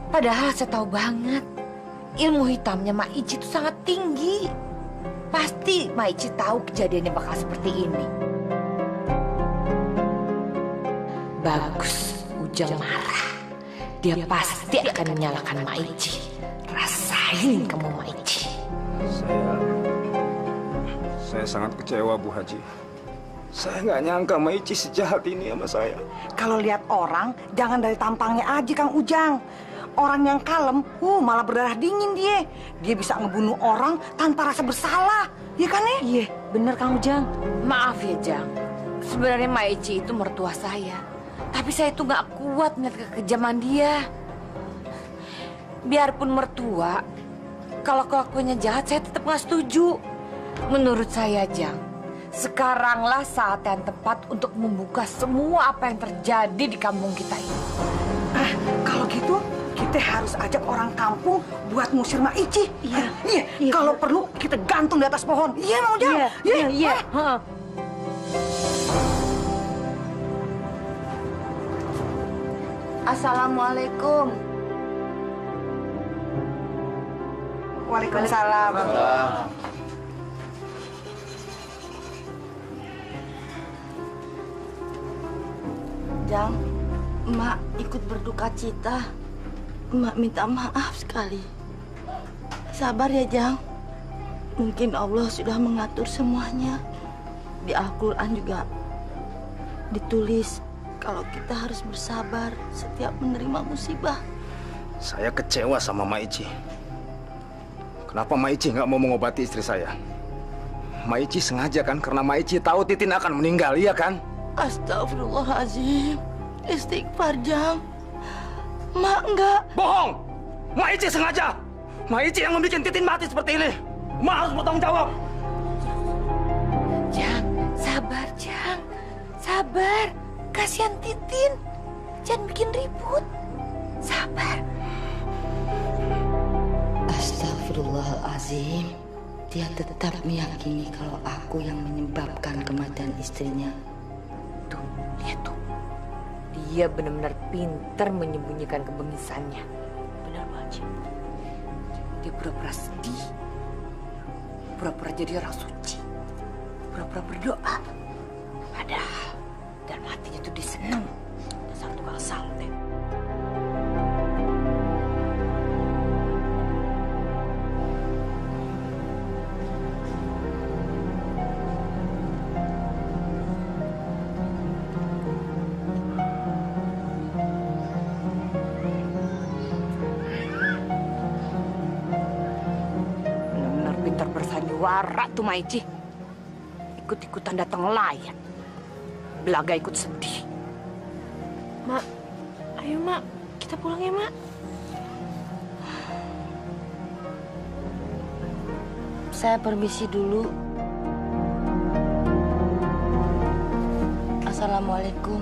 Padahal saya tahu banget, ilmu hitamnya Maici itu sangat tinggi. Pasti Maici tahu kejadiannya bakal seperti ini. Bagus, Ujang marah. Dia pasti akan menyalahkan Maici. Rasain kamu, Maici. Saya sangat kecewa, Bu Haji. Saya nggak nyangka Maici sejahat ini sama saya. Kalau lihat orang, jangan dari tampangnya aja, Kang Ujang. Orang yang kalem, malah berdarah dingin dia. Dia bisa ngebunuh orang tanpa rasa bersalah. Iya kan, ya? Iya, bener Kang Ujang. Maaf ya, Jang. Sebenarnya Maici itu mertua saya. Tapi saya itu nggak kuat melihat kekejaman dia. Biarpun mertua, kalau kelakuannya jahat, saya tetap nggak setuju. Menurut saya, Jang, sekaranglah saat yang tepat untuk membuka semua apa yang terjadi di kampung kita ini. Kalau gitu, kita harus ajak orang kampung buat ngusir Maici. Iya. Kalau perlu kita gantung di atas pohon. Iya, mau Ujang? Iya. Assalamualaikum. Waalaikumsalam. Jang, Emak ikut berduka cita. Emak minta maaf sekali. Sabar ya, Jang. Mungkin Allah sudah mengatur semuanya. Di Al-Quran juga ditulis kalau kita harus bersabar setiap menerima musibah. Saya kecewa sama Maici. Kenapa Maici nggak mau mengobati istri saya? Maici sengaja kan? Karena Maici tahu Titin akan meninggal, iya kan? Astagfirullahaladzim. Istighfar, Jang. Mak enggak. Bohong! Maici sengaja! Maici yang membuat Titin mati seperti ini. Mak harus bertanggung jawab. Jang, sabar, Jang. Sabar. Kasihan Titin. Jangan bikin ribut. Sabar. Astagfirullahaladzim. Dia tetap meyakini kalau aku yang menyebabkan kematian istrinya. Tuh, Lihat tuh, dia benar-benar pintar menyembunyikan kebengisannya. Benar, Mbak Haji. Dia pura-pura sedih, pura-pura jadi orang suci, pura-pura berdoa. Padahal dalam hatinya tuh dia seneng. Dasar tukang santet. Bersandiwara tuh Maici. Ikut-ikutan datang nelayan. Belaga ikut sedih. Mak, ayo Mak, kita pulang ya Mak. Saya permisi dulu. Assalamualaikum.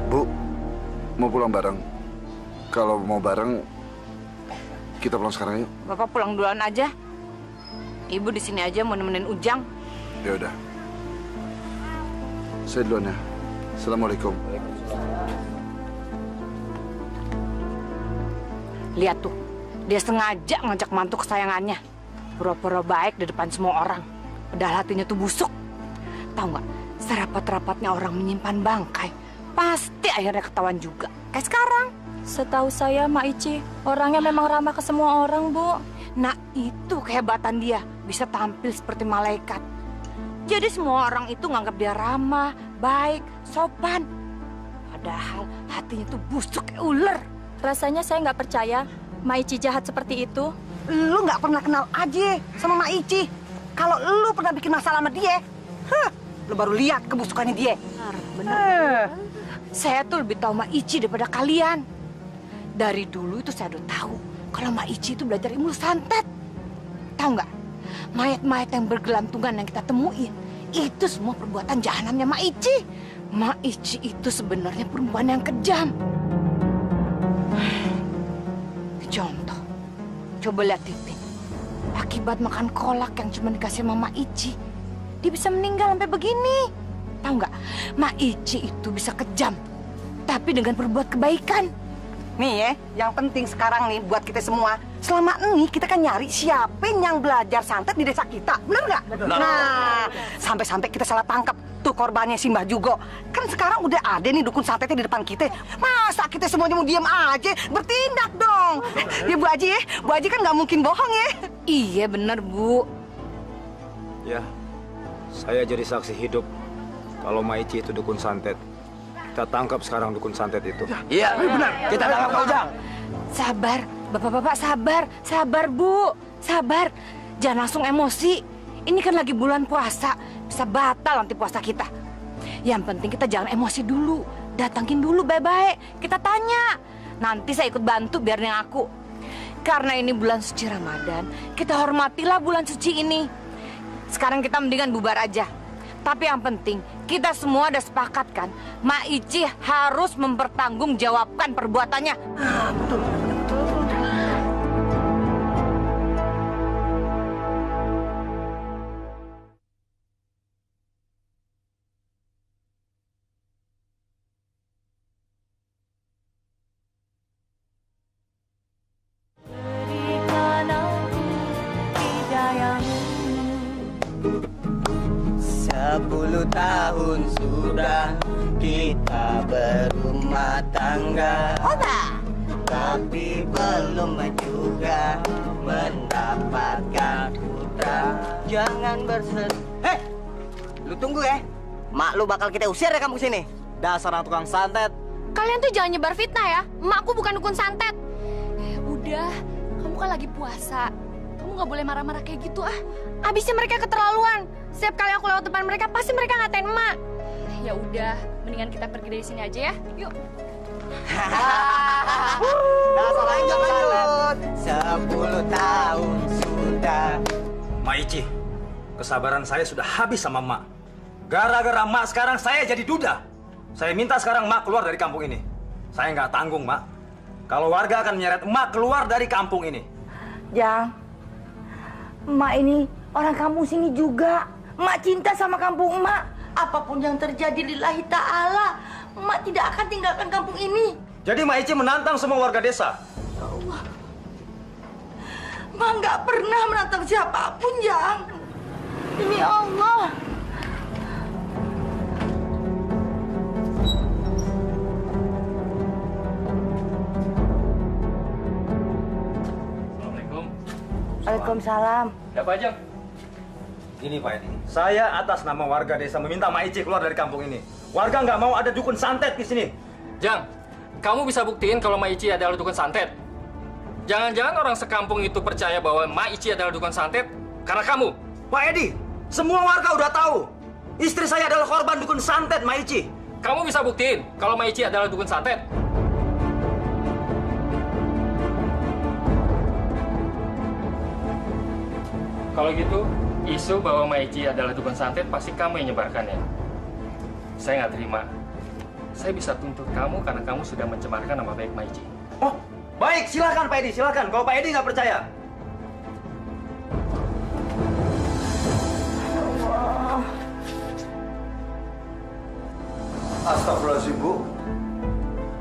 Bu, mau pulang bareng? Kalau mau bareng, kita pulang sekarang yuk. Bapak pulang duluan aja. Ibu di sini aja mau nemenin Ujang. Ya udah. Saya duluan ya. Assalamualaikum. Lihat tuh, dia sengaja ngajak mantu kesayangannya. Pura-pura baik di depan semua orang. Padahal hatinya tuh busuk. Tahu nggak, serapat-rapatnya orang menyimpan bangkai, pasti akhirnya ketahuan juga. Kayak sekarang. Setahu saya, Mak Ici, orangnya memang ramah ke semua orang, Bu. Nah, itu kehebatan dia. Bisa tampil seperti malaikat. Jadi semua orang itu nganggap dia ramah, baik, sopan. Padahal hatinya tuh busuk kayak ular. Rasanya saya nggak percaya Mak Ici jahat seperti itu. Lu nggak pernah kenal aja sama Mak Ici. Kalau lu pernah bikin masalah sama dia, lu baru lihat kebusukannya dia. Benar. Saya tuh lebih tahu Mak Ici daripada kalian. Dari dulu itu saya udah tahu kalau Mak Ici itu belajar ilmu santet. Tahu nggak? Mayat-mayat yang bergelantungan yang kita temuin itu semua perbuatan jahanamnya Mak Ici. Mak Ici itu sebenarnya perempuan yang kejam. Contoh, coba lihat Titin. Akibat makan kolak yang cuma dikasih sama Mak Ici, dia bisa meninggal sampai begini. Tahu nggak? Mak Ici itu bisa kejam, tapi dengan berbuat kebaikan. Nih ya, yang penting sekarang nih buat kita semua. Selama ini kita kan nyari siapa yang belajar santet di desa kita. Bener nggak? Nah, sampai-sampai kita salah tangkap tuh korbannya Simbah Jugo. Kan sekarang udah ada nih dukun santetnya di depan kita. Masa kita semuanya mau diem aja? Bertindak dong. Ya Bu Haji ya, Bu Haji kan nggak mungkin bohong ya. Iya bener Bu. Ya, saya jadi saksi hidup kalau Mak Ici itu dukun santet. Kita tangkap sekarang dukun santet itu. Iya, benar. Kita tangkap Kang Ujang. Sabar, bapak-bapak sabar. Sabar, Bu. Sabar. Jangan langsung emosi. Ini kan lagi bulan puasa. Bisa batal nanti puasa kita. Yang penting kita jangan emosi dulu. Datangin dulu baik-baik. Kita tanya. Nanti saya ikut bantu biar yang aku. Karena ini bulan suci Ramadan, kita hormatilah bulan suci ini. Sekarang kita mendingan bubar aja. Tapi yang penting, kita semua udah sepakat kan, Mak Ici harus mempertanggungjawabkan perbuatannya. Betul. Tahun sudah kita berumah tangga. Tapi belum juga mendapatkan putra. Jangan bersedih. Hei, lu tunggu ya. Mak lu bakal kita usir ya kamu sini. Dasar anak tukang santet. Kalian tuh jangan nyebar fitnah ya. Emakku bukan dukun santet. Udah, kamu kan lagi puasa. Kamu nggak boleh marah-marah kayak gitu ah. Abisnya mereka keterlaluan. Setiap kali aku lewat depan mereka, pasti mereka ngatain emak. Ya udah, mendingan kita pergi dari sini aja ya. Yuk. Dasar lanjut. 10 tahun sudah. Mak Ici, kesabaran saya sudah habis sama Mak. Gara-gara Mak sekarang saya jadi duda. Saya minta sekarang Mak keluar dari kampung ini. Saya nggak tanggung, Mak. kalau warga akan menyeret emak keluar dari kampung ini. Jang, emak ini orang kampung sini juga. Emak cinta sama kampung emak. Apapun yang terjadi lillahi ta'ala, emak tidak akan tinggalkan kampung ini. Jadi Mak Ici menantang semua warga desa? Ya Allah. Emak nggak pernah menantang siapapun, Jang. Demi Allah. Assalamualaikum. Waalaikumsalam. Ya Pak Jang. Ini Pak Edi, saya atas nama warga desa meminta Mak Ici keluar dari kampung ini. Warga nggak mau ada dukun santet di sini. Jang, kamu bisa buktiin kalau Mak Ici adalah dukun santet. Jangan-jangan orang sekampung itu percaya bahwa Mak Ici adalah dukun santet karena kamu. Pak Edi, semua warga udah tahu. Istri saya adalah korban dukun santet Mak Ici. Kamu bisa buktiin kalau Mak Ici adalah dukun santet. Kalau gitu, isu bahwa Mak Ici adalah dukun santet pasti kamu yang nyebarkannya. Saya nggak terima. Saya bisa tuntut kamu karena kamu sudah mencemarkan nama baik Mak Ici. Oh, baik, silakan Pak Edi, silakan. Kalau Pak Edi nggak percaya. Astagfirullahaladzim, Bu.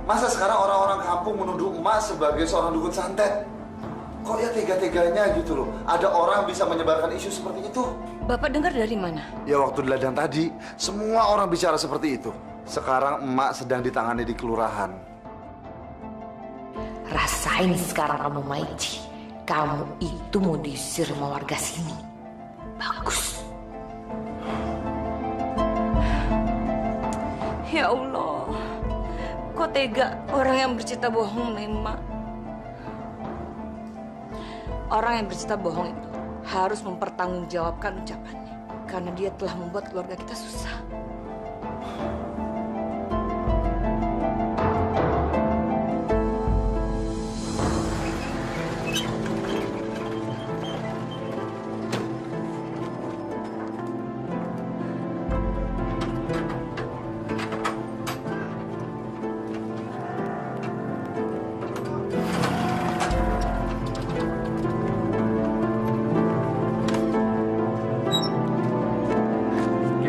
Masa sekarang orang-orang kampung menuduh emak sebagai seorang dukun santet? Kok ya tega-teganya gitu loh. Ada orang bisa menyebarkan isu seperti itu. Bapak dengar dari mana? Ya waktu di ladang tadi, semua orang bicara seperti itu. Sekarang emak sedang ditangani di kelurahan. Rasain sekarang kamu, Mak Ici. Kamu itu mau diusir sama warga sini. Bagus. Ya Allah, kok tega orang yang bercerita bohong, Emak. Orang yang bercerita bohong itu harus mempertanggungjawabkan ucapannya. Karena dia telah membuat keluarga kita susah.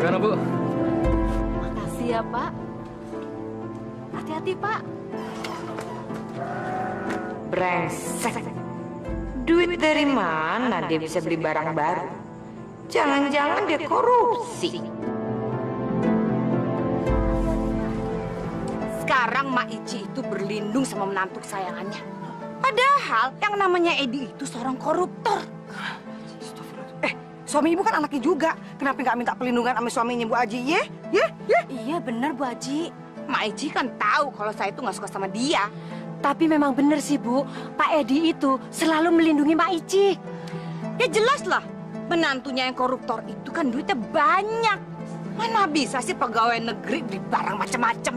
Gimana, Bu? Makasih ya, Pak. Hati-hati, Pak. Brengsek. Duit dari mana dia bisa beli barang baru? Jangan-jangan dia korupsi. Sekarang Mak Ici itu berlindung sama menantu kesayangannya. Padahal yang namanya Edi itu seorang koruptor. Suami ibu kan anaknya juga. Kenapa nggak minta perlindungan sama suaminya Bu Aji, ya? Iya benar Bu Aji. Mak Ici kan tahu kalau saya itu nggak suka sama dia. Tapi memang benar sih Bu, Pak Edi itu selalu melindungi Mak Ici. Ya jelas lah, menantunya yang koruptor itu kan duitnya banyak. Mana bisa sih pegawai negeri beli barang macam-macam?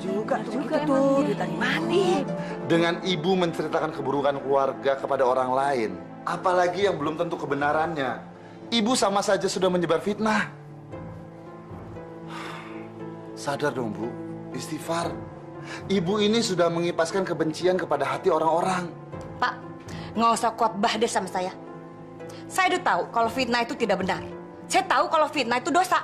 Juga tuh, duit dari mana? Dengan ibu menceritakan keburukan keluarga kepada orang lain, apalagi yang belum tentu kebenarannya, ibu sama saja sudah menyebar fitnah. Sadar dong, Bu. Istighfar. Ibu ini sudah mengipaskan kebencian kepada hati orang-orang. Pak, nggak usah khotbah deh sama saya. Saya udah tahu kalau fitnah itu tidak benar. Saya tahu kalau fitnah itu dosa.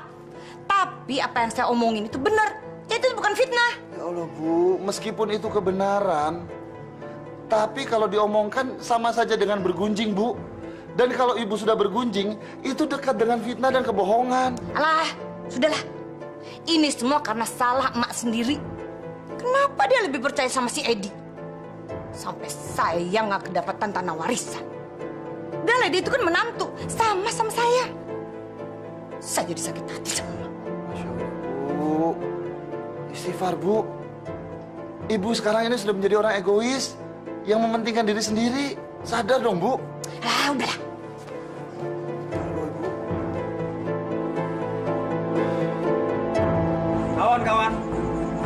Tapi apa yang saya omongin itu benar. Itu bukan fitnah. Ya Allah, Bu. Meskipun itu kebenaran, tapi kalau diomongkan sama saja dengan bergunjing, Bu. Dan kalau ibu sudah bergunjing, itu dekat dengan fitnah dan kebohongan. Alah, sudahlah. Ini semua karena salah emak sendiri. Kenapa dia lebih percaya sama si Edi? Sampai saya nggak kedapatan tanah warisan. Dan Edi itu kan menantu, sama saya. Saya jadi sakit hati sama emak. Bu, istighfar, Bu. Ibu sekarang ini sudah menjadi orang egois yang mementingkan diri sendiri. Sadar dong, Bu. Ah, udahlah. Kawan-kawan,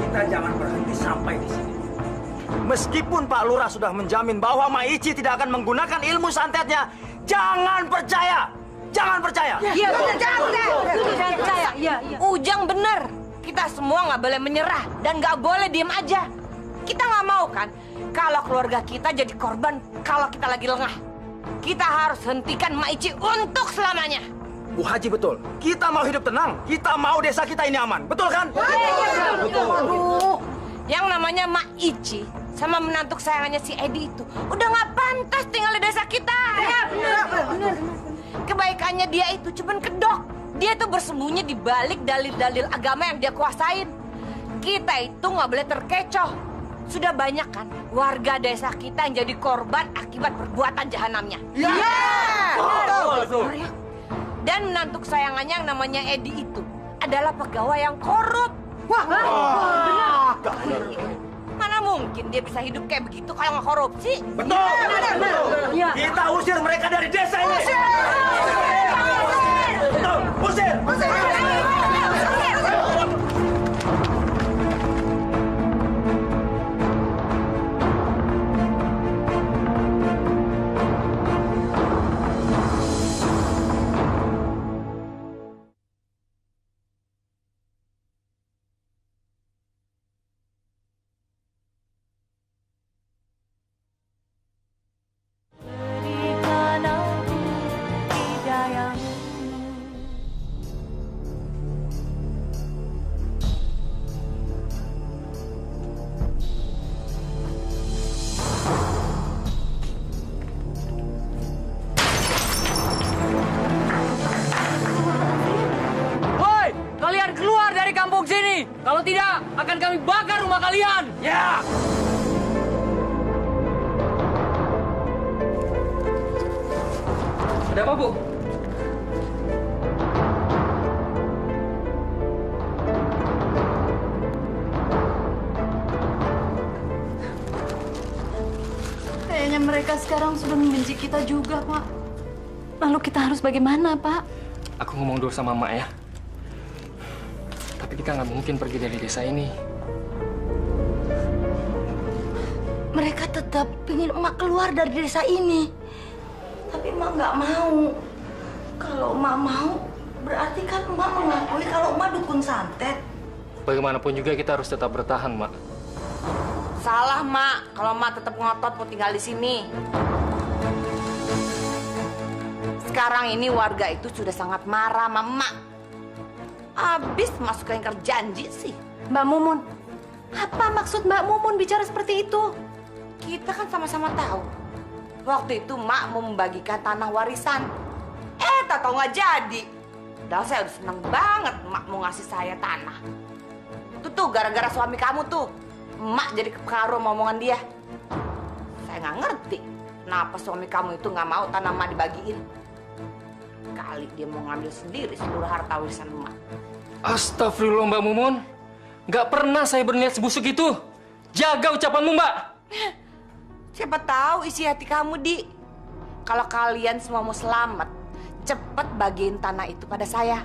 kita jangan berhenti sampai di sini. Meskipun Pak Lurah sudah menjamin bahwa Mak Ici tidak akan menggunakan ilmu santetnya, jangan percaya. Jangan percaya. Iya, benar, jangan percaya. Ujang benar. Kita semua nggak boleh menyerah dan nggak boleh diem aja. Kita nggak mau kan kalau keluarga kita jadi korban kalau kita lagi lengah. Kita harus hentikan Mak Ici untuk selamanya. Bu Haji betul. Kita mau hidup tenang. Kita mau desa kita ini aman. Betul kan? Betul. Aduh, yang namanya Mak Ici sama menantu kesayangannya si Edi itu udah nggak pantas tinggal di desa kita. Ya benar. Kebaikannya dia itu cuman kedok. Dia tuh bersembunyi di balik dalil-dalil agama yang dia kuasain. Kita itu nggak boleh terkecoh. Sudah banyak kan warga desa kita yang jadi korban akibat perbuatan jahanamnya. Iya. Betul. Dan menantu kesayangannya yang namanya Edi itu adalah pegawai yang korup. Wah, benar. Mana mungkin dia bisa hidup kayak begitu kalau nggak korupsi? Betul. Ya. Kita usir mereka dari desa ini. Betul. Usir. Kalau tidak, akan kami bakar rumah kalian. Ya. Ada apa, Bu? Kayaknya mereka sekarang sudah membenci kita juga, Pak. Lalu kita harus bagaimana, Pak? Aku ngomong dulu sama Mak ya. Tapi kita nggak mungkin pergi dari desa ini. Mereka tetap ingin emak keluar dari desa ini. Tapi emak nggak mau. Kalau emak mau, berarti kan emak mengakui kalau emak dukun santet. Bagaimanapun juga kita harus tetap bertahan, Mak. Salah, Mak. Kalau Mak tetap ngotot mau tinggal di sini. Sekarang ini warga itu sudah sangat marah sama Mak. Abis masuk ke yang janji sih. Mbak Mumun, apa maksud Mbak Mumun bicara seperti itu? Kita kan sama-sama tahu. Waktu itu Mak mau membagikan tanah warisan. Tak tahu nggak jadi. Padahal saya udah seneng banget Mak mau ngasih saya tanah. Itu tuh gara-gara suami kamu tuh. Mak jadi kepengaruh sama omongan dia. Saya nggak ngerti kenapa suami kamu itu nggak mau tanah Mak dibagiin. Kali dia mau ngambil sendiri seluruh harta warisan Mak. Astagfirullah, Mbak Mumun. Nggak pernah saya berniat sebusuk itu. Jaga ucapanmu, Mbak. Siapa tahu isi hati kamu, Di. Kalau kalian semua mau selamat, cepat bagiin tanah itu pada saya.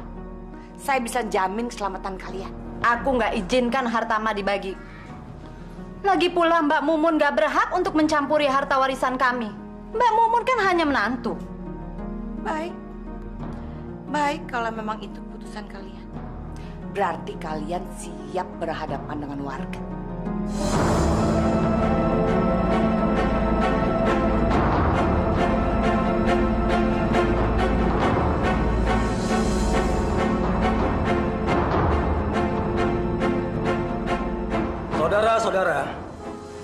Saya bisa jamin keselamatan kalian. Aku nggak izinkan harta Ma dibagi. Lagi pula Mbak Mumun nggak berhak untuk mencampuri harta warisan kami. Mbak Mumun kan hanya menantu. Baik. Baik kalau memang itu keputusan kalian. Berarti kalian siap berhadapan dengan warga. Saudara-saudara,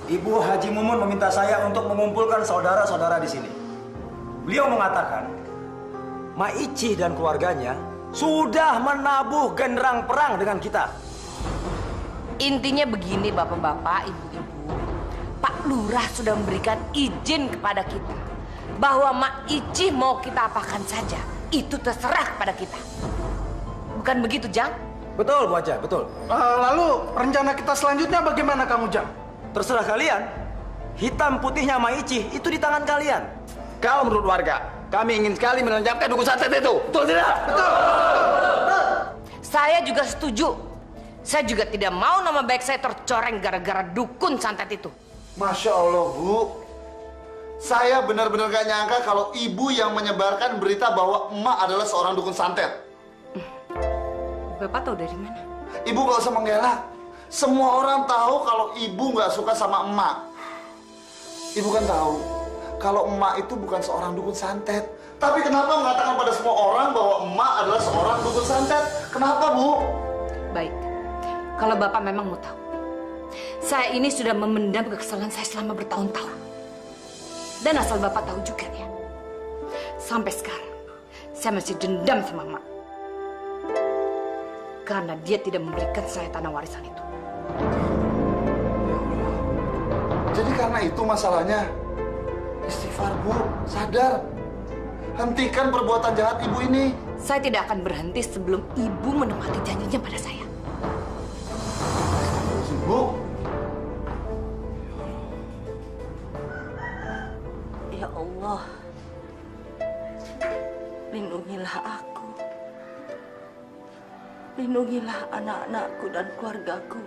Ibu Haji Mumun meminta saya untuk mengumpulkan saudara-saudara di sini. Beliau mengatakan, Mak Ici dan keluarganya sudah menabuh genderang perang dengan kita. Intinya begini bapak-bapak, ibu-ibu. Pak Lurah sudah memberikan izin kepada kita bahwa Mak Ici mau kita apakan saja. Itu terserah kepada kita. Bukan begitu, Jang? Betul, Bu Haja, betul. Lalu rencana kita selanjutnya bagaimana kamu, Jang? Terserah kalian. Hitam putihnya Mak Ici itu di tangan kalian. Kalau menurut warga, kami ingin sekali menancapkan dukun santet itu. Betul tidak? Betul. Saya juga setuju. Saya juga tidak mau nama baik saya tercoreng gara-gara dukun santet itu. Masya Allah, Bu. Saya benar-benar gak nyangka kalau ibu yang menyebarkan berita bahwa emak adalah seorang dukun santet. Bapak tahu dari mana? Ibu gak usah menggelak. Semua orang tahu kalau ibu nggak suka sama emak. Ibu kan tahu kalau emak itu bukan seorang dukun santet. Tapi kenapa mengatakan pada semua orang bahwa emak adalah seorang dukun santet? Kenapa, Bu? Baik, kalau Bapak memang mau tahu. Saya ini sudah memendam kekesalan saya selama bertahun-tahun. Dan asal Bapak tahu juga ya, sampai sekarang saya masih dendam sama emak. Karena dia tidak memberikan saya tanah warisan itu. Jadi karena itu masalahnya. Istighfar, Bu. Sadar. Hentikan perbuatan jahat ibu ini. Saya tidak akan berhenti sebelum ibu menepati janjinya pada saya. Bu. Ya Allah, lindungilah aku. Lindungilah anak-anakku dan keluargaku.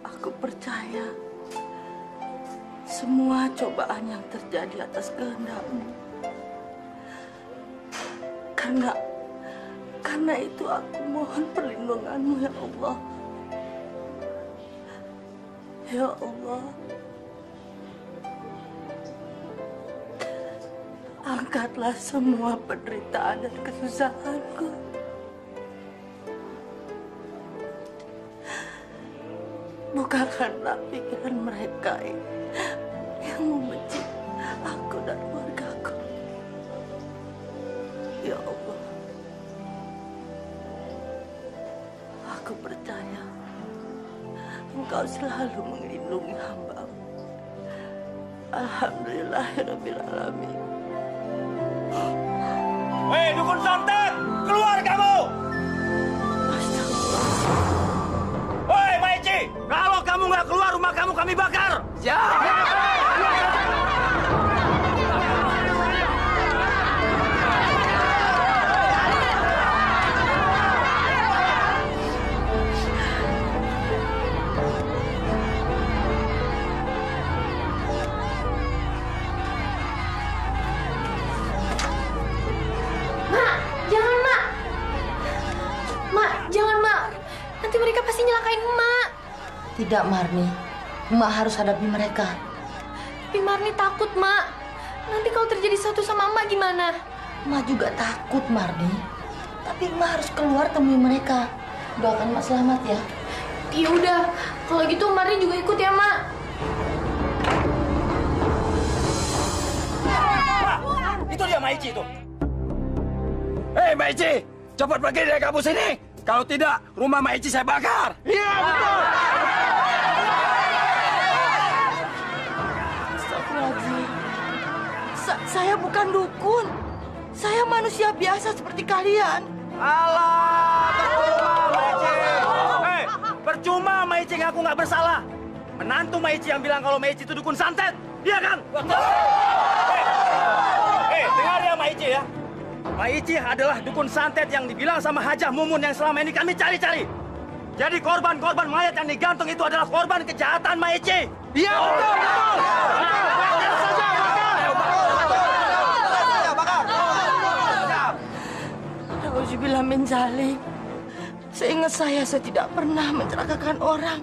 Aku percaya semua cobaan yang terjadi atas kehendak-Mu. Karena itu aku mohon perlindungan-Mu, ya Allah. Ya Allah, angkatlah semua penderitaan dan kesusahanku. Bukakanlah pikiran mereka yang membenci aku dan keluargaku. Ya Allah, aku percaya Engkau selalu melindungi hamba-Mu. Alhamdulillahirabbil alamin. Hei, dukun santet, keluar kamu! Hei, Maici, kalau kamu nggak keluar, rumah kamu kami bakar! Nanti mereka pasti nyelakain emak. Tidak, Marni. Emak harus hadapi mereka. Tapi Marni takut, Mak. Nanti kalau terjadi sesuatu sama emak gimana? Emak juga takut, Marni. Tapi emak harus keluar temui mereka. Doakan emak selamat ya. Ya udah, kalau gitu Marni juga ikut ya, Mak. Itu dia Maici itu. Hei Maici, cepat pergi dari kampus ini. Kalau tidak, rumah Maici saya bakar. Iya, betul. Astagfirullahaladzim. Saya bukan dukun. Saya manusia biasa seperti kalian. Alah, percuma Maici. Hei, percuma Maici ngaku nggak bersalah. Menantu Maici yang bilang kalau Maici itu dukun santet. Iya kan? Betul. Hei, dengar ya Maici ya. Maici adalah dukun santet yang dibilang sama Hajah Mumun yang selama ini kami cari-cari. Jadi korban-korban mayat yang digantung itu adalah korban kejahatan Maici. Iya, betul, betul. Bakar saja, bakar. Auzubillah min zalik. Seingat saya tidak pernah mencelakakan orang.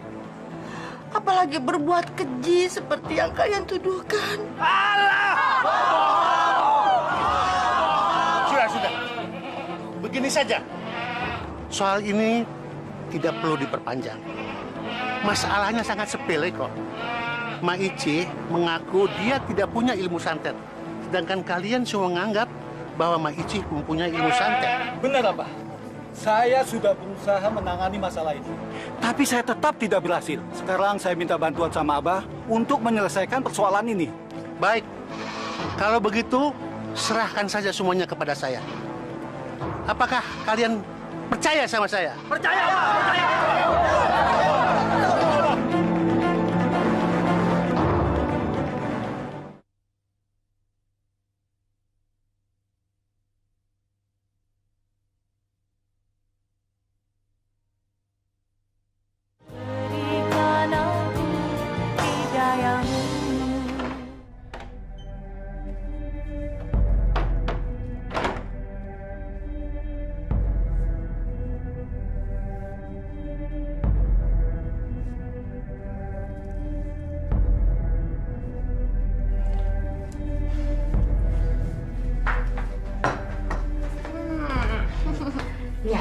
Apalagi berbuat keji seperti yang kalian tuduhkan. Sudah. Begini saja. Soal ini tidak perlu diperpanjang. Masalahnya sangat sepele kok. Maici mengaku dia tidak punya ilmu santet. Sedangkan kalian semua menganggap bahwa Maici mempunyai ilmu santet. Benar, Abah. Saya sudah berusaha menangani masalah ini. Tapi saya tetap tidak berhasil. Sekarang saya minta bantuan sama Abah untuk menyelesaikan persoalan ini. Baik. Kalau begitu, serahkan saja semuanya kepada saya. Apakah kalian percaya sama saya? Percaya, Pak. Percaya.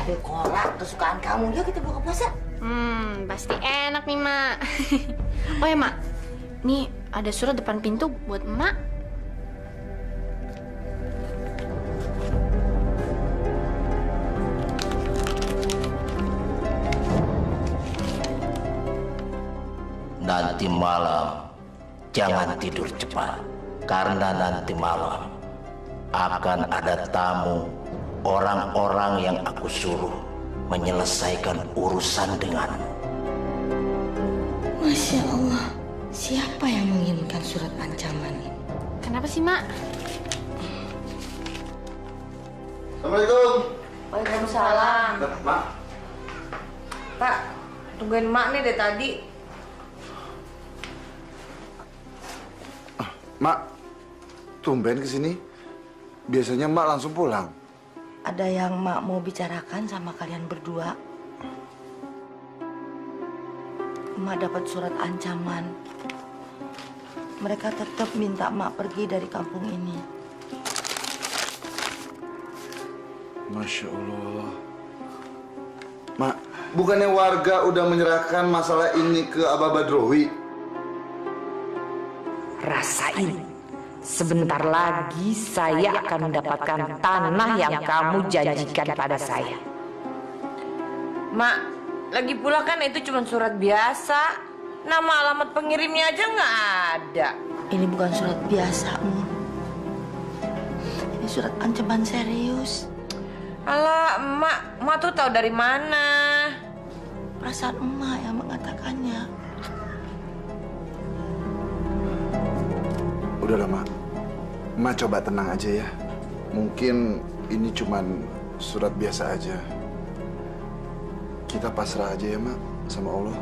Ada kolak kesukaan kamu. Yuk kita buka puasa. Pasti enak nih, Mak. Oh ya, Mak. Nih, ada surat depan pintu buat Emak. Nanti malam jangan tidur cepat, karena nanti malam akan ada tamu orang-orang yang aku suruh menyelesaikan urusan denganmu. Masya Allah, siapa yang mengirimkan surat ancaman ini? Kenapa sih, Mak? Assalamualaikum. Waalaikumsalam. Mak. Pak, tungguin Mak nih dari tadi. Mak, tumben kesini. Biasanya Mak langsung pulang. Ada yang Mak mau bicarakan sama kalian berdua. Mak dapat surat ancaman. Mereka tetap minta Mak pergi dari kampung ini. Masya Allah. Mak, bukannya warga udah menyerahkan masalah ini ke Abah Badrowi? Rasain. Sebentar lagi saya akan mendapatkan tanah yang kamu janjikan pada saya. Mak, lagi pula kan itu cuma surat biasa. Nama alamat pengirimnya aja nggak ada. Ini bukan surat biasa, Mun. Ini surat ancaman serius. Alah, emak tuh tahu dari mana? Perasaan emak yang mengatakannya. Udahlah, Mak. Mak coba tenang aja ya. Mungkin ini cuman surat biasa aja. Kita pasrah aja ya, Mak, sama Allah.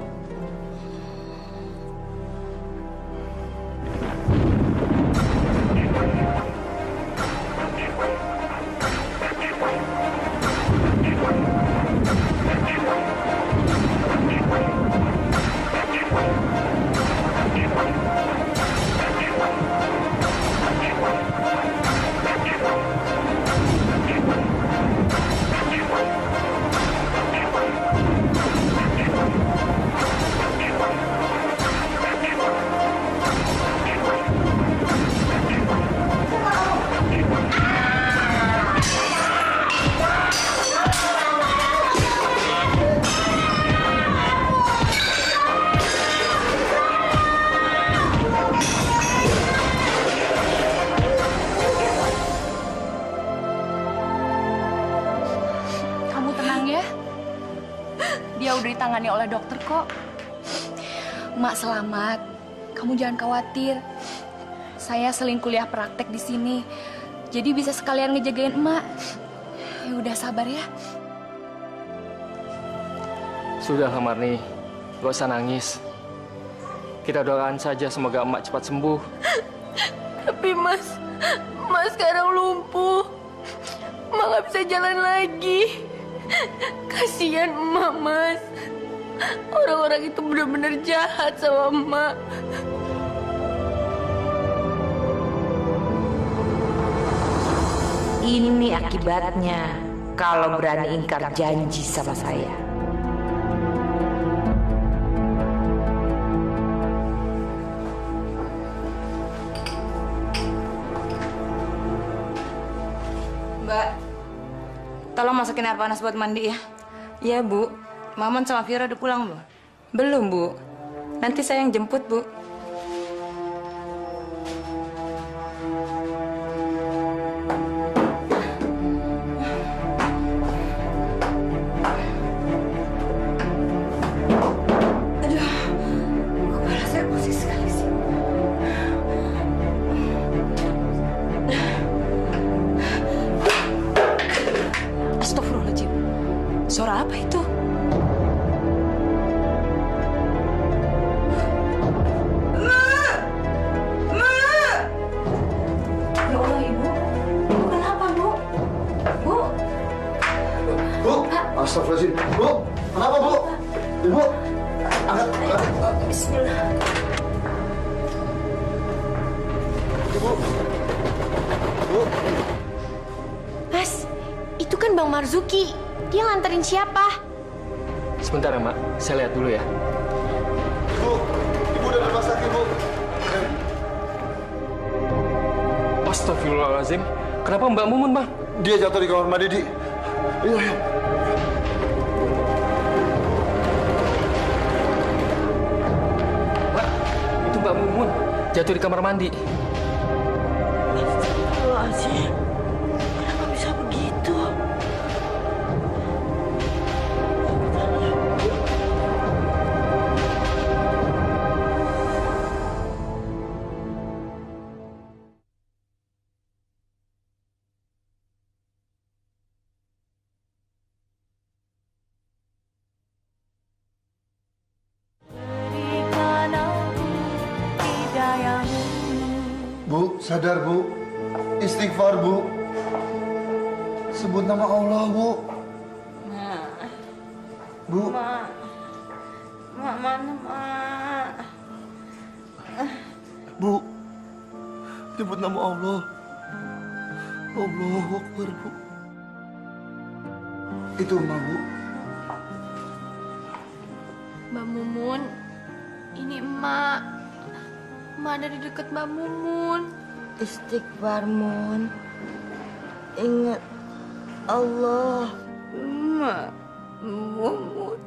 udah ditangani oleh dokter kok. Mak selamat. Kamu jangan khawatir. Saya seling kuliah praktek di sini. Jadi bisa sekalian ngejagain emak. Ya udah sabar ya. Sudah, Marni. Gak usah nangis. Kita doakan saja semoga emak cepat sembuh. Tapi Mas sekarang lumpuh. Emak gak bisa jalan lagi. Kasihan emak, Mas. Orang-orang itu benar-benar jahat sama emak. Ini akibatnya kalau berani ingkar janji sama saya. Mbak, tolong masukin air panas buat mandi ya. Iya, Bu. Maman sama Vira udah pulang belum? Belum, Bu. Nanti saya yang jemput, Bu. Astagfirullahaladzim. Suara apa itu? Ya Allah, Ibu. Ibu kenapa, Bu? Bu? Bu, astagfirullahaladzim. Bu, kenapa, Bu? Ibu, angkat. Bismillah. Ibu. Bu. Mas, itu kan Bang Marzuki. Dia nganterin siapa? Sebentar ya, Mak. Saya lihat dulu ya. Bu, ibu udah di rumah sakit, Bu. Astagfirullahaladzim. Kenapa Mbak Mumun, Bang? Dia jatuh di kamar mandi, Di. Ayo, ayo. Mbak, itu Mbak Mumun jatuh di kamar mandi. Astagfirullahaladzim. Kenapa bisa begitu? Bu, sadar, Bu. Istighfar, Bu. Sebut nama Allah, Bu. Bu. Mak mana, Mak? Bu. Sebut nama Allah. Allahu Akbar, Bu. Itu Emak, Bu. Mbak Mumun, ini emak. Emak ada di dekat Mbak Mumun. Istighfar, Mun. Ingat Allah. Mak, Mumun.